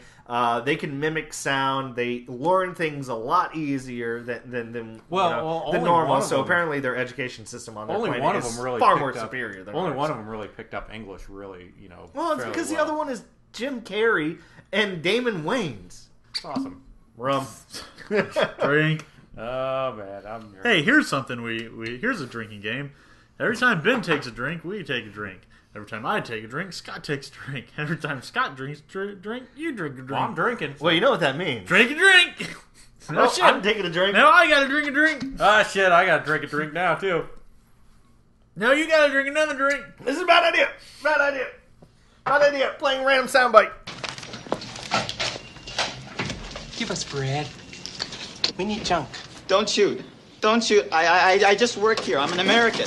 S1: they can mimic sound. They learn things a lot easier than than
S2: only
S1: normal.
S2: one of
S1: So
S2: them-
S1: apparently, their education system on their
S2: Only
S1: planet
S2: one of
S1: is
S2: them really
S1: far
S2: picked
S1: more
S2: up,
S1: superior than
S2: only
S1: ours.
S2: one of them really picked up English. Really,
S1: Well, it's
S2: fairly
S1: because the
S2: well.
S1: other one is Jim Carrey and Damon Wayans.
S2: It's awesome.
S1: Rum.
S3: Drink.
S2: Oh man, I'm.
S3: Hey, here's something here's a drinking game. Every time Ben takes a drink, we take a drink. Every time I take a drink, Scott takes a drink. Every time Scott drinks drink, you drink a drink.
S2: Well, I'm drinking.
S1: Well, you know what that means.
S3: Drink a drink. No
S1: Oh,
S3: shit.
S1: I'm taking a drink.
S3: Now I gotta drink a drink.
S2: Ah shit, I gotta drink a drink now too.
S3: No, you gotta drink another drink.
S1: This is a bad idea. Bad idea. Bad idea. Playing random soundbite.
S6: Give us bread. We need junk.
S7: Don't shoot. Don't shoot. I just work here. I'm an American.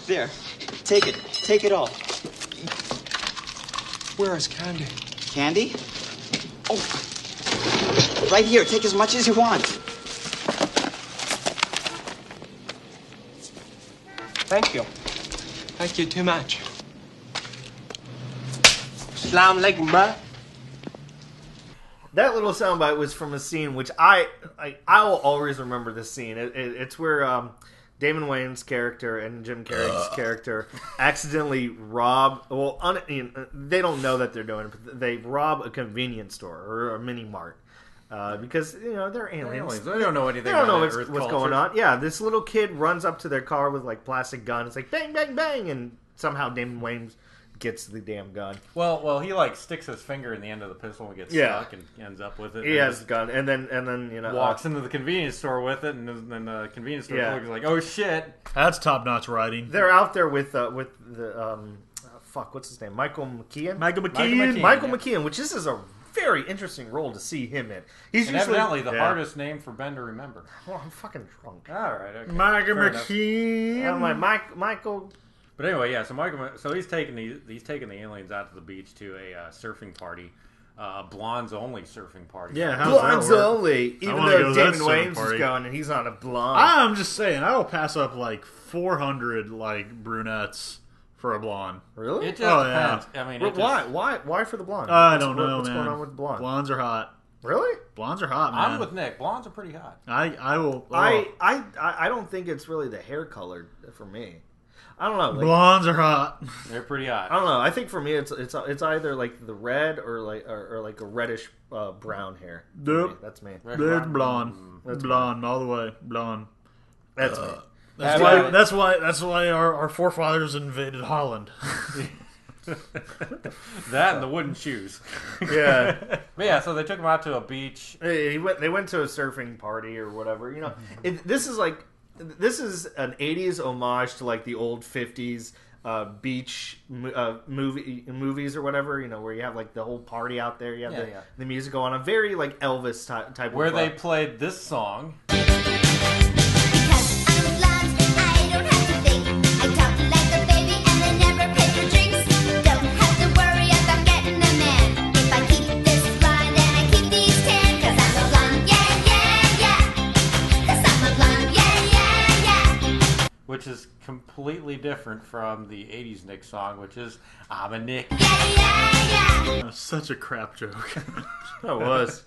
S7: There. Take it. Take it all.
S6: Where is candy?
S7: Candy? Oh. right here. Take as much as you want.
S6: Thank you. Thank you too much. Salam alaikum, bruh.
S1: That little soundbite was from a scene which I will always remember this scene. It's where Damon Wayans' character and Jim Carrey's character accidentally rob. Well, they don't know that they're doing it, but they rob a convenience store or a mini mart because they're aliens.
S2: They don't know anything.
S1: They don't know
S2: about
S1: what's going on. Yeah, this little kid runs up to their car with like plastic gun. It's like bang, bang, bang, and somehow Damon Wayans gets the damn gun.
S2: Well, he like sticks his finger in the end of the pistol and gets stuck and ends up with it.
S1: He has the gun, and then
S2: walks into the convenience store with it, and then the convenience store clerk is like, "Oh shit!"
S3: That's top notch writing.
S1: They're out there with the what's his name? Michael McKean, which this is a very interesting role to see him in. He's
S2: evidently the hardest name for Ben to remember.
S1: Well, I'm fucking drunk.
S2: All right, okay.
S3: Michael McKean.
S1: I'm like Michael.
S2: But anyway, yeah. So he's taking the aliens out to the beach to a surfing party, blondes only surfing party.
S3: Yeah, how's
S1: blondes
S3: that work?
S1: only. Even though Damon Wayans is going and he's on a blonde.
S3: I'm just saying, I will pass up like 400 like brunettes for a blonde.
S1: Really?
S2: It just depends.
S1: Yeah.
S2: I mean,
S1: why for the blonde?
S3: I don't know,
S1: what's
S3: man.
S1: going on with blonde?
S3: Blondes are hot.
S1: Really?
S3: Blondes are hot, man.
S2: I'm with Nick. Blondes are pretty hot.
S3: I will. Oh.
S1: I don't think it's really the hair color for me. I don't know. Like,
S3: blondes are hot.
S2: They're pretty hot.
S1: I don't know. I think for me, it's either like the red or like a reddish brown hair.
S3: Nope.
S1: That's me.
S3: It's blonde. That's blonde all the way. Blonde.
S1: That's me.
S3: That's why our forefathers invaded Holland.
S2: That and the wooden shoes.
S1: Yeah.
S2: But yeah, so they took him out to a beach.
S1: They went to a surfing party or whatever. This is an 80s homage to like the old 50s beach movies or whatever, where you have like the whole party out there. You have the music going on. Very like Elvis type
S2: where
S1: of
S2: they played this song. Which is completely different from the 80s Nick song, which is I'm a Nick.
S3: That was such a crap joke.
S1: That was.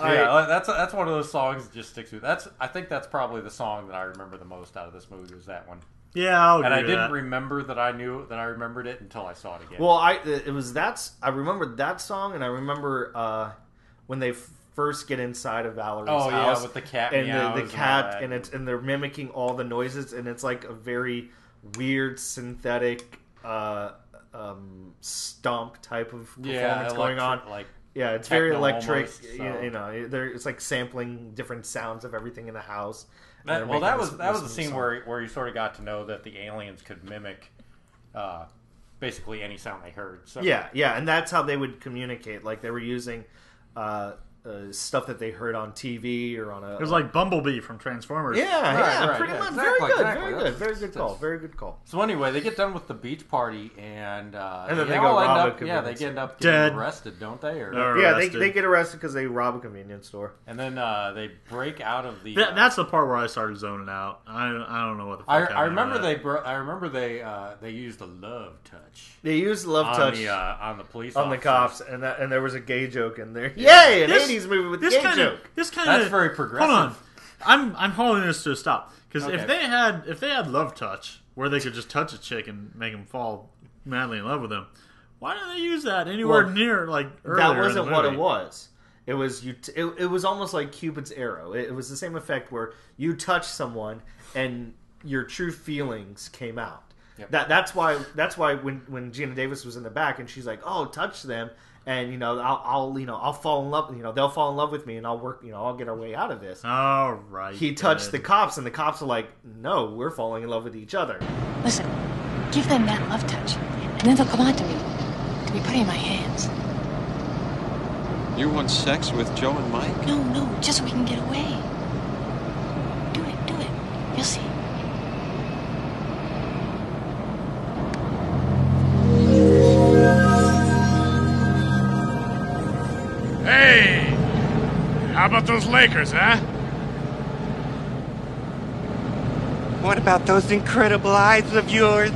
S2: Yeah, that's one of those songs that just sticks with. I think that's probably the song that I remember the most out of this movie was that one.
S3: Yeah, I'll agree
S2: and I
S3: with
S2: didn't
S3: that.
S2: remember that I remembered it until I saw it again.
S1: Well, I remember that song, and I remember when they first get inside of Valerie's house.
S2: With the cat
S1: and
S2: meows
S1: the cat, and they're mimicking all the noises, and it's like a very weird synthetic stomp type of performance going on. It's very electric.
S2: Almost, so.
S1: It's like sampling different sounds of everything in the house.
S2: That was the scene where you sort of got to know that the aliens could mimic basically any sound they heard. So.
S1: Yeah, and that's how they would communicate. Like they were using stuff that they heard on TV or on a.
S3: It was like Bumblebee from Transformers.
S1: Yeah, pretty much.
S2: Exactly,
S1: very good call.
S2: So anyway, they get done with the beach party and
S1: then they
S2: all
S1: go
S2: end
S1: rob a
S2: up.
S1: convenience
S2: Yeah, they end up
S3: Dead.
S2: getting arrested, don't they?
S1: They get arrested because they rob a convenience store.
S2: And then they break out of the.
S3: That's the part where I started zoning out. I don't know what the fuck.
S2: I remember they used a love touch.
S1: They used love touch
S2: on the police
S1: on the
S2: officers.
S1: cops, and there was a gay joke in there. Yay! An 80s movie with
S3: this
S1: gay
S3: kinda,
S1: joke.
S3: This kind of
S2: That's very progressive.
S3: Hold on, I'm holding this to a stop because
S2: Okay.
S3: if they had love touch where they could just touch a chick and make them fall madly in love with them, why don't they use that anywhere near like earlier?
S1: That wasn't
S3: in the
S1: what
S3: movie?
S1: it was. It was it was almost like Cupid's arrow. It was the same effect where you touch someone and your true feelings came out.
S2: Yep.
S1: That's why when Gina Davis was in the back and she's like, "Oh, touch them," and I'll fall in love. They'll fall in love with me, and I'll work. I'll get our way out of this.
S3: All right.
S1: He touched the cops, and the cops are like, "No, we're falling in love with each other."
S5: Listen, give them that love touch, and then they'll come on to me. To be putting in my hands.
S8: You want sex with Joe and Mike?
S5: No, just so we can get away. Do it. You'll see.
S3: Hey,
S9: about those Lakers, huh?
S6: What about those incredible eyes of yours?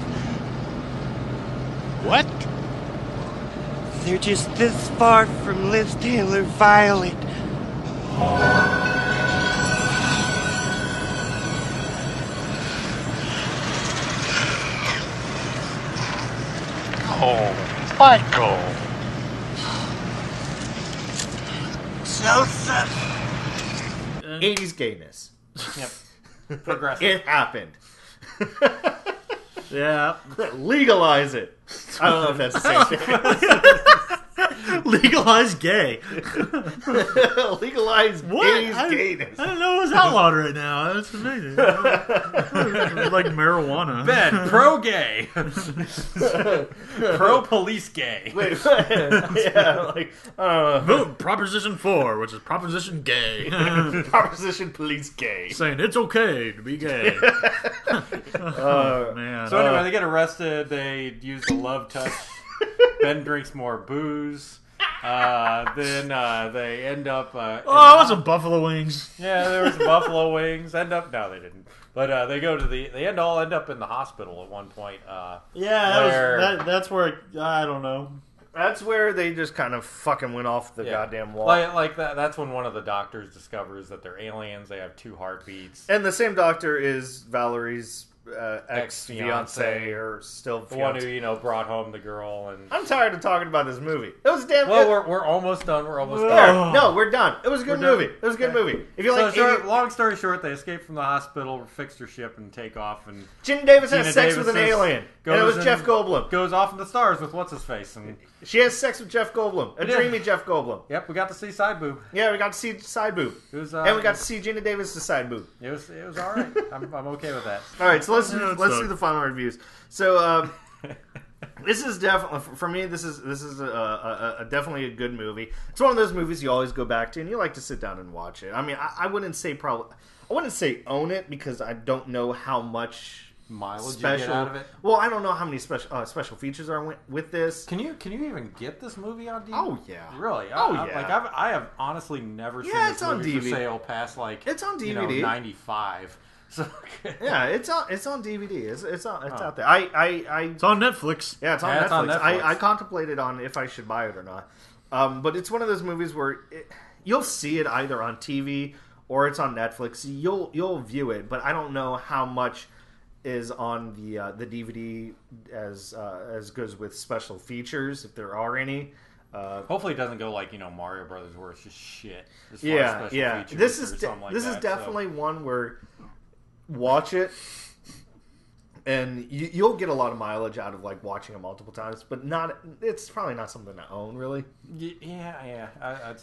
S9: What?
S6: They're just this far from Liz Taylor Violet.
S9: Oh, Michael.
S6: Joseph.
S1: 80s gayness.
S2: Yep. Progressive.
S1: It happened.
S3: Yeah.
S1: Legalize it. I don't know if that's the same thing.
S3: Legalize gay.
S1: Legalize
S3: What?
S1: 80s gayness.
S3: I don't know what's outlawed right now. That's amazing. It's like marijuana.
S2: Ben, pro-gay. Pro-police gay.
S1: Wait, yeah, like,
S3: Vote Proposition 4, which is Proposition Gay.
S1: Proposition police gay.
S3: Saying it's okay to be gay. Oh, man.
S2: So anyway, they get arrested. They use the love touch. Ben drinks more booze. Then they end up.
S3: It was some buffalo wings.
S2: Yeah, there was buffalo wings. No, they didn't. But they go to they all end up in the hospital at one point.
S3: That's where I don't know.
S1: That's where they just kind of fucking went off the goddamn wall.
S2: Like that. That's when one of the doctors discovers that they're aliens. They have 2 heartbeats.
S1: And the same doctor is Valerie's ex-fiance or still
S2: the one who brought home the girl. And
S1: I'm tired of talking about this movie. It was damn.
S2: Well, we're almost done. We're almost done.
S1: No, we're done. It was a good movie. It was a good movie. If you like,
S2: long story short, they escape from the hospital, fix their ship, and take off. And
S1: Gina Davis has sex with an alien, and it was Jeff Goldblum.
S2: Goes off in the stars with what's his face, and
S1: she has sex with Jeff Goldblum, a dreamy Jeff Goldblum.
S2: Yep, we got to see side boob.
S1: Yeah, we got to see side boob, and we got to see Gina Davis' side boob.
S2: It was all right. I'm okay with that.
S1: All right, so let's do the final reviews. So this is definitely for me. This is definitely a good movie. It's one of those movies you always go back to, and you like to sit down and watch it. I mean, I wouldn't say own it because I don't know how much
S2: mileage you get out of it.
S1: Well, I don't know how many special features are with this.
S2: Can you even get this movie on DVD?
S1: Oh yeah,
S2: really?
S1: Yeah.
S2: Like I have honestly never seen this movie for sale past
S1: it's on DVD.
S2: 95. So
S1: yeah, it's on DVD. It's out there. It's
S3: on Netflix.
S1: Yeah, it's on Netflix. I contemplated on if I should buy it or not. But it's one of those movies where you'll see it either on TV or it's on Netflix. You'll view it, but I don't know how much is on the DVD as goes with special features if there are any.
S2: Hopefully it doesn't go like Mario Brothers where it's just shit.
S1: Yeah. This is definitely one where watch it and you'll get a lot of mileage out of like watching it multiple times, but it's probably not something to own really.
S2: Yeah.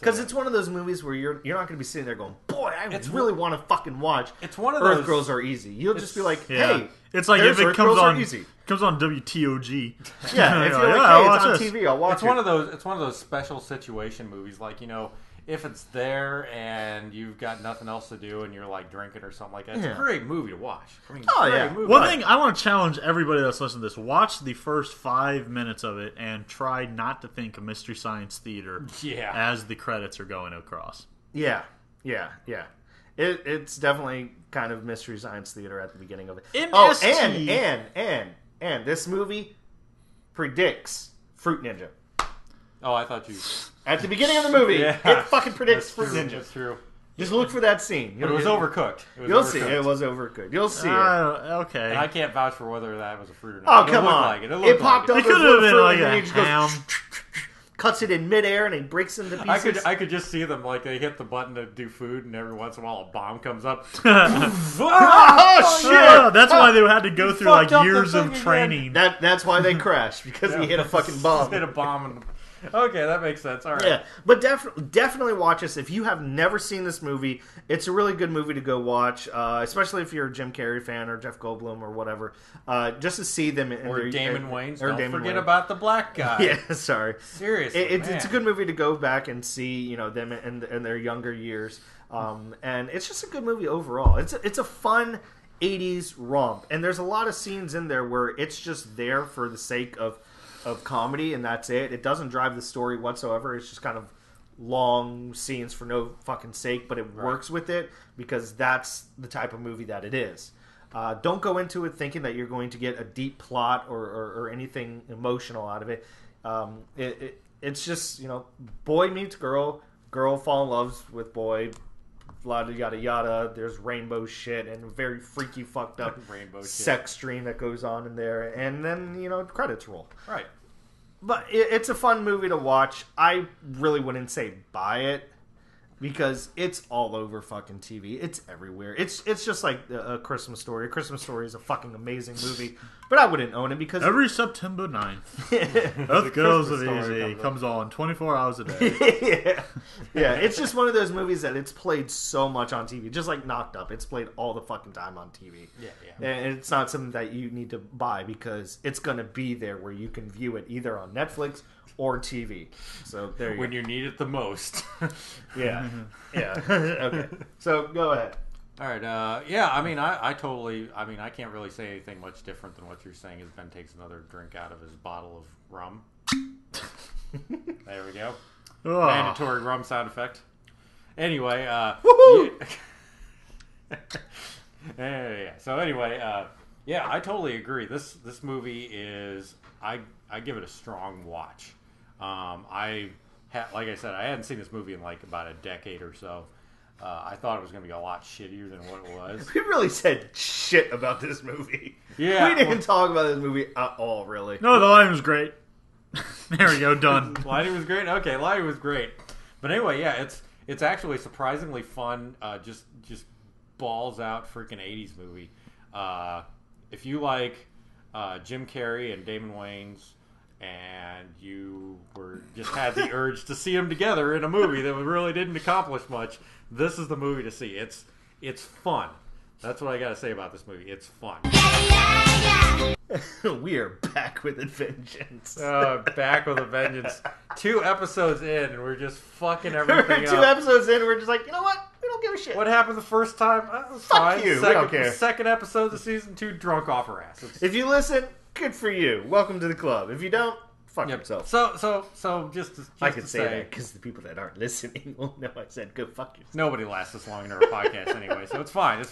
S1: Because it's one of those movies where you're not going to be sitting there going, boy, I really want to fucking watch.
S2: It's one of
S1: Earth
S2: those
S1: Girls Are Easy. You'll just be like, hey,
S3: it's like if it
S1: Earth Girls
S3: comes
S1: Are Easy.
S3: on WTOG.
S1: Yeah, if you're like, hey, it's on TV, I'll watch
S2: it. It's one of those special situation movies, like if it's there and you've got nothing else to do and you're like drinking or something like that, it's a great movie to watch. I mean,
S3: One thing I want to challenge everybody that's listening to this: watch the first 5 minutes of it and try not to think of Mystery Science Theater as the credits are going across.
S1: Yeah. It's definitely kind of Mystery Science Theater at the beginning of it. And this movie predicts Fruit Ninja.
S2: Oh, I thought you...
S1: At the beginning of the movie, it fucking predicts Fruit Ninja.
S2: That's true.
S1: Just look for that scene.
S2: But it was overcooked.
S1: You'll see. It was overcooked. You'll see it.
S3: Okay.
S2: And I can't vouch for whether that was a fruit or not.
S1: Oh, come on.
S2: It
S1: popped up.
S3: It could have been like a ham.
S1: Cuts it in midair and he breaks it into pieces.
S2: I could just see them like they hit the button to do food, and every once in a while a bomb comes up.
S1: Oh shit!
S3: That's why they had to go through like years of training.
S1: That's why they crashed because he hit a fucking bomb.
S2: Hit a bomb. Okay, that makes sense. All right.
S1: Yeah, but definitely watch this. If you have never seen this movie, it's a really good movie to go watch, especially if you're a Jim Carrey fan or Jeff Goldblum or whatever, just to see them.
S2: Or Damon Wayans. Don't forget about the black guy.
S1: Yeah, sorry.
S2: Seriously,
S1: it's a good movie to go back and see, them in their younger years, and it's just a good movie overall. It's a fun 80s romp, and there's a lot of scenes in there where it's just there for the sake of comedy, and that's it. It doesn't drive the story whatsoever. It's just kind of long scenes for no fucking sake, but it works with it because that's the type of movie that it is. Don't go into it thinking that you're going to get a deep plot or anything emotional out of it. It's just, boy meets girl, girl fall in love with boy, yada yada yada. There's rainbow shit and very freaky, fucked up sex stream that goes on in there, and then credits roll.
S2: Right.
S1: But it's a fun movie to watch. I really wouldn't say buy it because it's all over fucking TV. It's everywhere. It's just like a Christmas Story. A Christmas Story is a fucking amazing movie, but I wouldn't own it because
S3: every September 9th, Earth Girls Are Easy comes on 24 hours a day.
S1: Yeah. It's just one of those movies that it's played so much on TV, just like Knocked Up. It's played all the fucking time on TV. Yeah. And it's not something that you need to buy because it's going to be there where you can view it either on Netflix or TV. So there you
S2: when
S1: go.
S2: you need it the most.
S1: Yeah. Okay. So go ahead.
S2: All right. I totally. I can't really say anything much different than what you're saying. As Ben takes another drink out of his bottle of rum. There we go.
S3: Oh.
S2: Mandatory rum sound effect. Anyway.
S1: Woohoo!
S2: Yeah. So anyway. I totally agree. This movie is. I give it a strong watch. Like I said, I hadn't seen this movie in like about a decade or so. I thought it was going to be a lot shittier than what it was.
S1: We really said shit about this movie.
S2: Yeah.
S1: We didn't talk about this movie at all, really.
S3: No, the line was great. There we go, done.
S2: Lighting was great? Okay, lighting was great. But anyway, yeah, it's actually surprisingly fun, just balls out freaking 80s movie. If you like Jim Carrey and Damon Wayans, and you just had the urge to see them together in a movie that really didn't accomplish much, this is the movie to see. It's fun. That's what I got to say about this movie. It's fun.
S1: We are back with a vengeance.
S2: Back with a vengeance. 2 episodes in, and we're just fucking everything up.
S1: 2 episodes in, we're just like, you know what? We don't give a shit.
S2: What happened the first time?
S1: Fuck
S2: fine.
S1: you. We don't care.
S2: Second episode of season 2, drunk off her ass.
S1: If you listen, good for you. Welcome to the club. If you don't, fuck yourself.
S2: So just
S1: I could say that because the people that aren't listening will know I said go fuck yourself.
S2: Nobody lasts this long in our podcast anyway, so it's fine.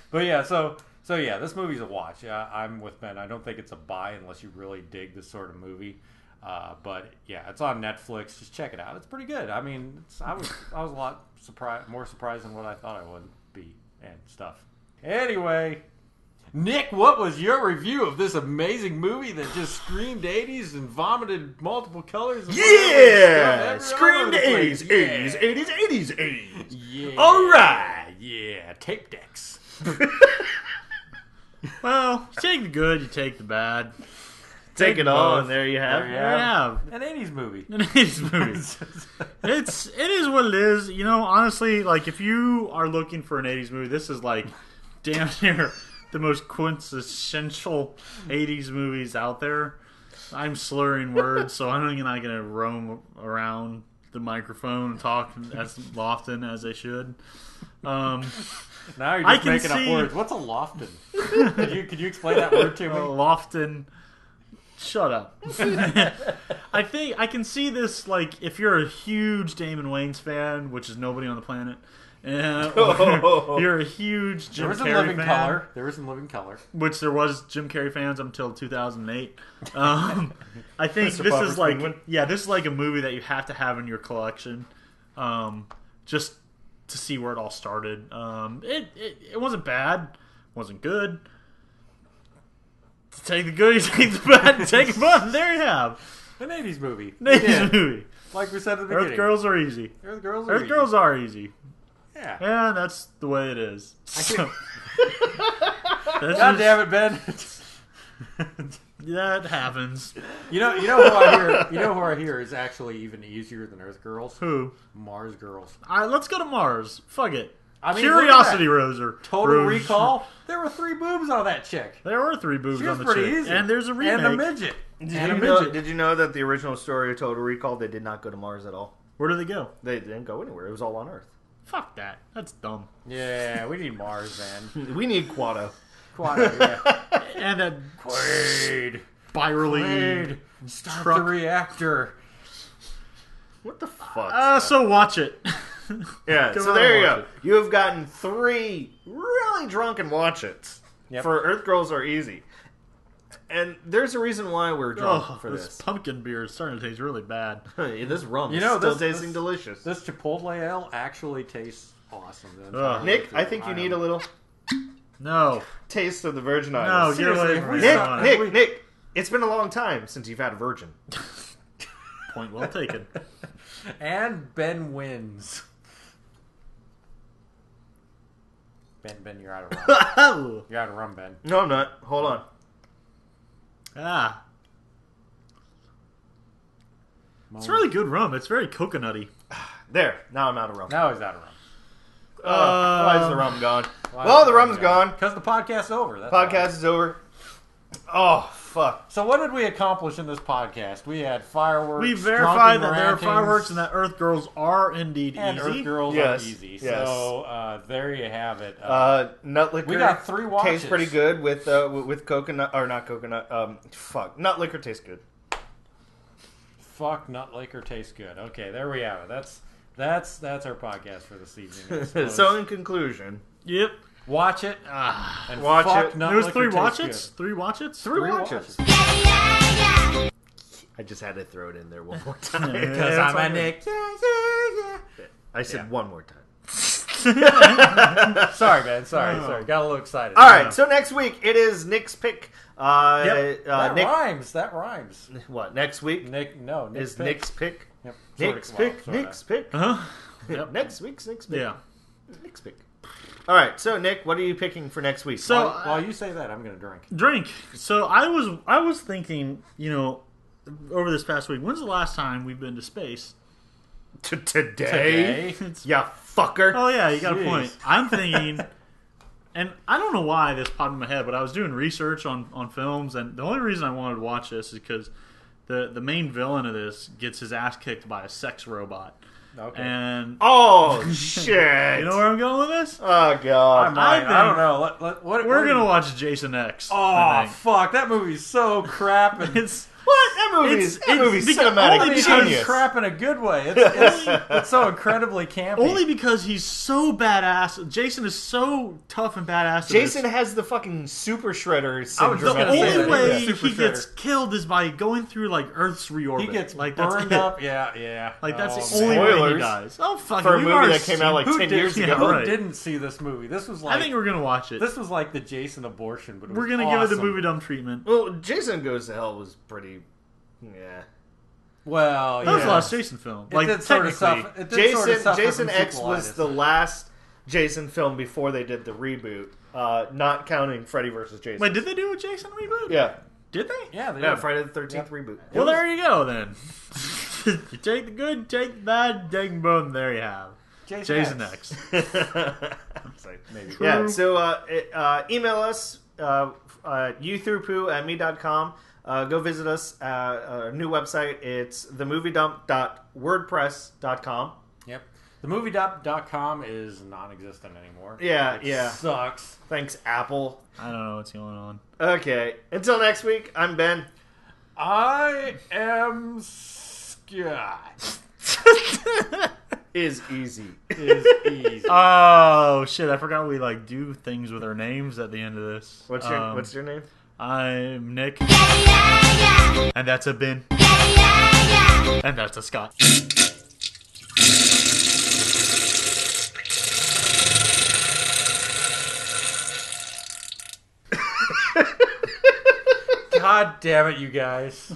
S2: But yeah, so yeah, this movie's a watch. I'm with Ben. I don't think it's a buy unless you really dig this sort of movie. But yeah, it's on Netflix. Just check it out. It's pretty good. I mean, I was a lot more surprised than what I thought I would be and stuff. Anyway. Nick, what was your review of this amazing movie that just screamed 80s and vomited multiple colors?
S1: Yeah! Screamed 80s, 80s, 80s, 80s, 80s.
S2: Yeah.
S1: Alright!
S2: Yeah, tape decks.
S3: Well, you take the good, you take the bad.
S1: Take it all, and there you have.
S2: An 80s movie.
S3: An 80s movie. It is what it is. Honestly, like, if you are looking for an 80s movie, this is like damn near the most quintessential 80s movies out there. I'm slurring words, so I'm not going to roam around the microphone and talk as often as I should.
S2: Now you're just making up words. What's a lofton? Could you explain that word to me?
S3: Lofton. Shut up. I think I can see this, like, if you're a huge Damon Wayans fan, which is nobody on the planet. You're a huge Jim Carrey fan.
S2: There was in Living Color.
S3: Which there was Jim Carrey fans until 2008. I think this is like this is like a movie that you have to have in your collection, just to see where it all started. It wasn't bad, wasn't good. Take the good, you take the bad, take the fun. There you have
S2: an 80s movie.
S3: An 80s movie.
S2: Like we said at the beginning.
S3: Earth Girls Are Easy.
S2: Earth Girls
S3: are easy.
S2: Yeah,
S3: that's the way it is.
S2: God damn it, Ben!
S3: That happens.
S2: You know who I hear is actually even easier than Earth Girls.
S3: Who?
S2: Mars Girls.
S3: Let's go to Mars. Fuck it.
S2: I mean,
S3: Curiosity Roser.
S2: Total Recall. There were 3 boobs on that chick.
S3: There were 3 boobs on the
S2: pretty
S3: chick.
S2: Easy.
S3: And there's a remake.
S2: And a midget.
S1: Did you know that the original story of Total Recall, they did not go to Mars at all?
S3: Where did they go?
S1: They didn't go anywhere. It was all on Earth.
S3: Fuck that. That's dumb.
S2: Yeah, we need Mars, man.
S1: We need Quado.
S2: Yeah.
S3: And a
S2: Quaid.
S3: Spirally
S2: Stop the reactor.
S1: What the fuck?
S3: So watch it.
S1: Yeah,
S3: Go
S1: so
S3: on
S1: there you
S3: and watch
S1: go.
S3: it.
S1: You have gotten 3 really drunken watch-its for Earth Girls Are Easy. And there's a reason why we're drunk for this.
S3: Pumpkin beer is starting to taste really bad.
S1: This rum is still tasting delicious.
S2: This Chipotle ale actually tastes awesome.
S1: Nick, I think you need a little taste of the virgin
S3: No, get away from me.
S1: Nick, it's been a long time since you've had a virgin.
S3: Point well taken.
S2: And Ben wins. Ben, you're out of rum. You're out of rum, Ben.
S1: No, I'm not. Hold on.
S3: It's really good rum. It's very coconutty.
S1: There. Now I'm out of rum.
S2: Now he's out of rum.
S1: Why is the rum gone? Well, the rum's gone.
S2: Because the podcast's over.
S1: Podcast is over. Oh, fuck.
S2: So what did we accomplish in this podcast? We had fireworks.
S3: We verified that there are fireworks and that Earth Girls are indeed
S2: and
S3: easy.
S2: Earth Girls are easy.
S1: Yes.
S2: So there you have it.
S1: Nut liquor.
S2: We got 3 watches.
S1: Tastes pretty good with coconut or not coconut. Nut liquor tastes good.
S2: Fuck, nut liquor tastes good. Okay, there we have it. That's our podcast for this evening.
S1: So in conclusion,
S2: watch it. And
S1: watch
S2: fuck
S1: it.
S2: Nut
S3: There was
S2: liquor
S3: 3 watches?
S2: tastes good.
S3: 3 watches?
S1: 3 watches. I just had to throw it in there one more time.
S2: Because I'm a Nick.
S1: I said one more time.
S2: Sorry, man. Sorry. Got a little excited.
S1: All right, so next week it is Nick's pick.
S2: That
S1: Nick,
S2: rhymes. That rhymes.
S1: What, next week?
S2: Nick's
S1: is
S2: pick.
S1: Nick's pick.
S2: Yep.
S1: Nick's pick. Nick's pick.
S3: Huh?
S1: Yep. Next week's Nick's pick.
S3: Yeah.
S1: Nick's pick. All right, so Nick, what are you picking for next week?
S3: So
S2: while you say that, I'm going to drink.
S3: Drink. So I was thinking, over this past week, when's the last time we've been to space?
S1: Today? Yeah, fucker.
S3: Oh yeah, you got a point. I'm thinking, and I don't know why this popped in my head, but I was doing research on films, and the only reason I wanted to watch this is because the main villain of this gets his ass kicked by a sex robot.
S2: Okay.
S3: And
S1: shit!
S3: You know where I'm going with this?
S1: Oh god!
S2: I don't know.
S3: We're gonna watch Jason X.
S2: Oh fuck! That movie's so crap. And
S3: it's
S1: what? That movie's cinematic.
S2: Only because it's crap in a good way. It's so incredibly campy.
S3: Only because he's so badass. Jason is so tough and badass.
S1: Jason has the fucking super shredder syndrome.
S3: The only way he gets killed is by going through like Earth's reorbit.
S2: He gets
S3: like
S2: burned up. Yeah.
S3: Like that's the only way he dies. Oh fuck!
S1: For a movie that came out like 10 years ago.
S2: Who didn't see this movie? This was like
S3: I think we're gonna watch it.
S2: This was like the Jason abortion, but
S3: we're gonna give it the movie dumb treatment.
S1: Well, Jason Goes to Hell was pretty. Yeah.
S2: Well,
S3: that was the last Jason film. Like technically,
S1: Jason X was the last Jason film before they did the reboot. Not counting Freddy vs. Jason.
S3: Wait, did they do a Jason reboot?
S1: Yeah.
S3: Did they?
S2: Yeah, they did.
S1: Friday the 13th reboot.
S3: Well, there you go then. You take the good, take the bad, take them both, and there you have Jason X.
S1: Maybe. Yeah. So email us youthroughpoo@me.com. Go visit us at our new website. It's themoviedump.wordpress.com.
S2: Yep. Themoviedump.com is non-existent anymore.
S1: Yeah.
S2: Sucks.
S1: Thanks, Apple.
S3: I don't know what's going on.
S1: Okay. Until next week, I'm Ben.
S2: I am Scott.
S1: Is easy.
S3: Oh shit! I forgot we do things with our names at the end of this.
S1: What's your name?
S3: I'm Nick. And that's a Ben. And that's a Scott.
S2: God damn it, you guys.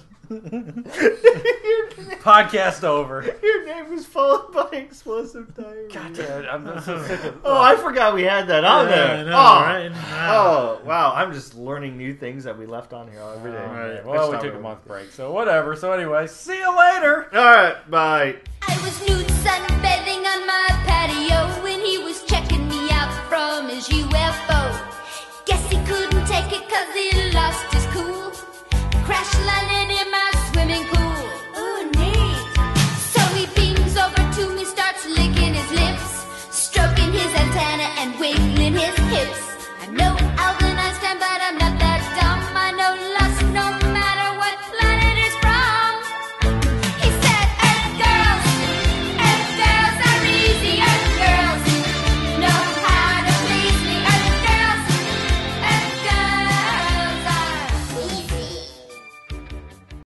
S2: Podcast over.
S1: Your name was followed by explosive diarrhea.
S2: God damn it. I'm so sick of
S1: I forgot we had that on there.
S3: No, right?
S1: Oh, wow. I'm just learning new things that we left on here every day.
S2: Right. Well, we took a month break, so whatever. So anyway, see you later.
S1: All right. Bye.
S10: I was nude sunbathing on my patio when he was checking me out from his UFO. Guess he couldn't take it 'cause he